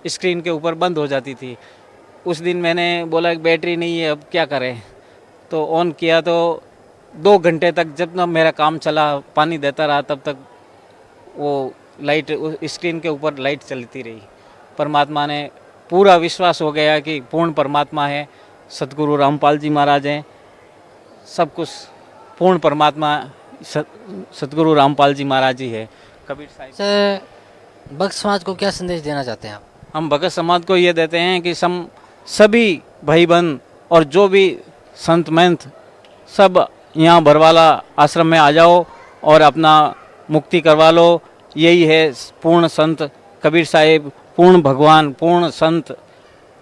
स्क्रीन के ऊपर बंद हो जाती थी। उस दिन मैंने बोला कि बैटरी नहीं है, अब क्या करें। तो ऑन किया तो 2 घंटे तक जब ना मेरा काम चला, पानी देता रहा, तब तक वो लाइट स्क्रीन के ऊपर लाइट चलती रही। परमात्मा ने पूरा विश्वास हो गया कि पूर्ण परमात्मा है, सतगुरु रामपाल जी महाराज हैं, सब कुछ पूर्ण परमात्मा सतगुरु रामपाल जी महाराज जी है। कबीर साहिब। सर भक्त समाज को क्या संदेश देना चाहते हैं आप? हम भगत समाज को ये देते हैं कि सभी भाई बहन और जो भी संत महंत सब यहाँ बरवाला आश्रम में आ जाओ और अपना मुक्ति करवा लो। यही है पूर्ण संत कबीर साहिब, पूर्ण भगवान, पूर्ण संत,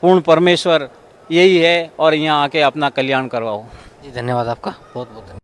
पूर्ण परमेश्वर, यही है। और यहाँ आके अपना कल्याण करवाओ। जी धन्यवाद आपका, बहुत बहुत धन्यवाद।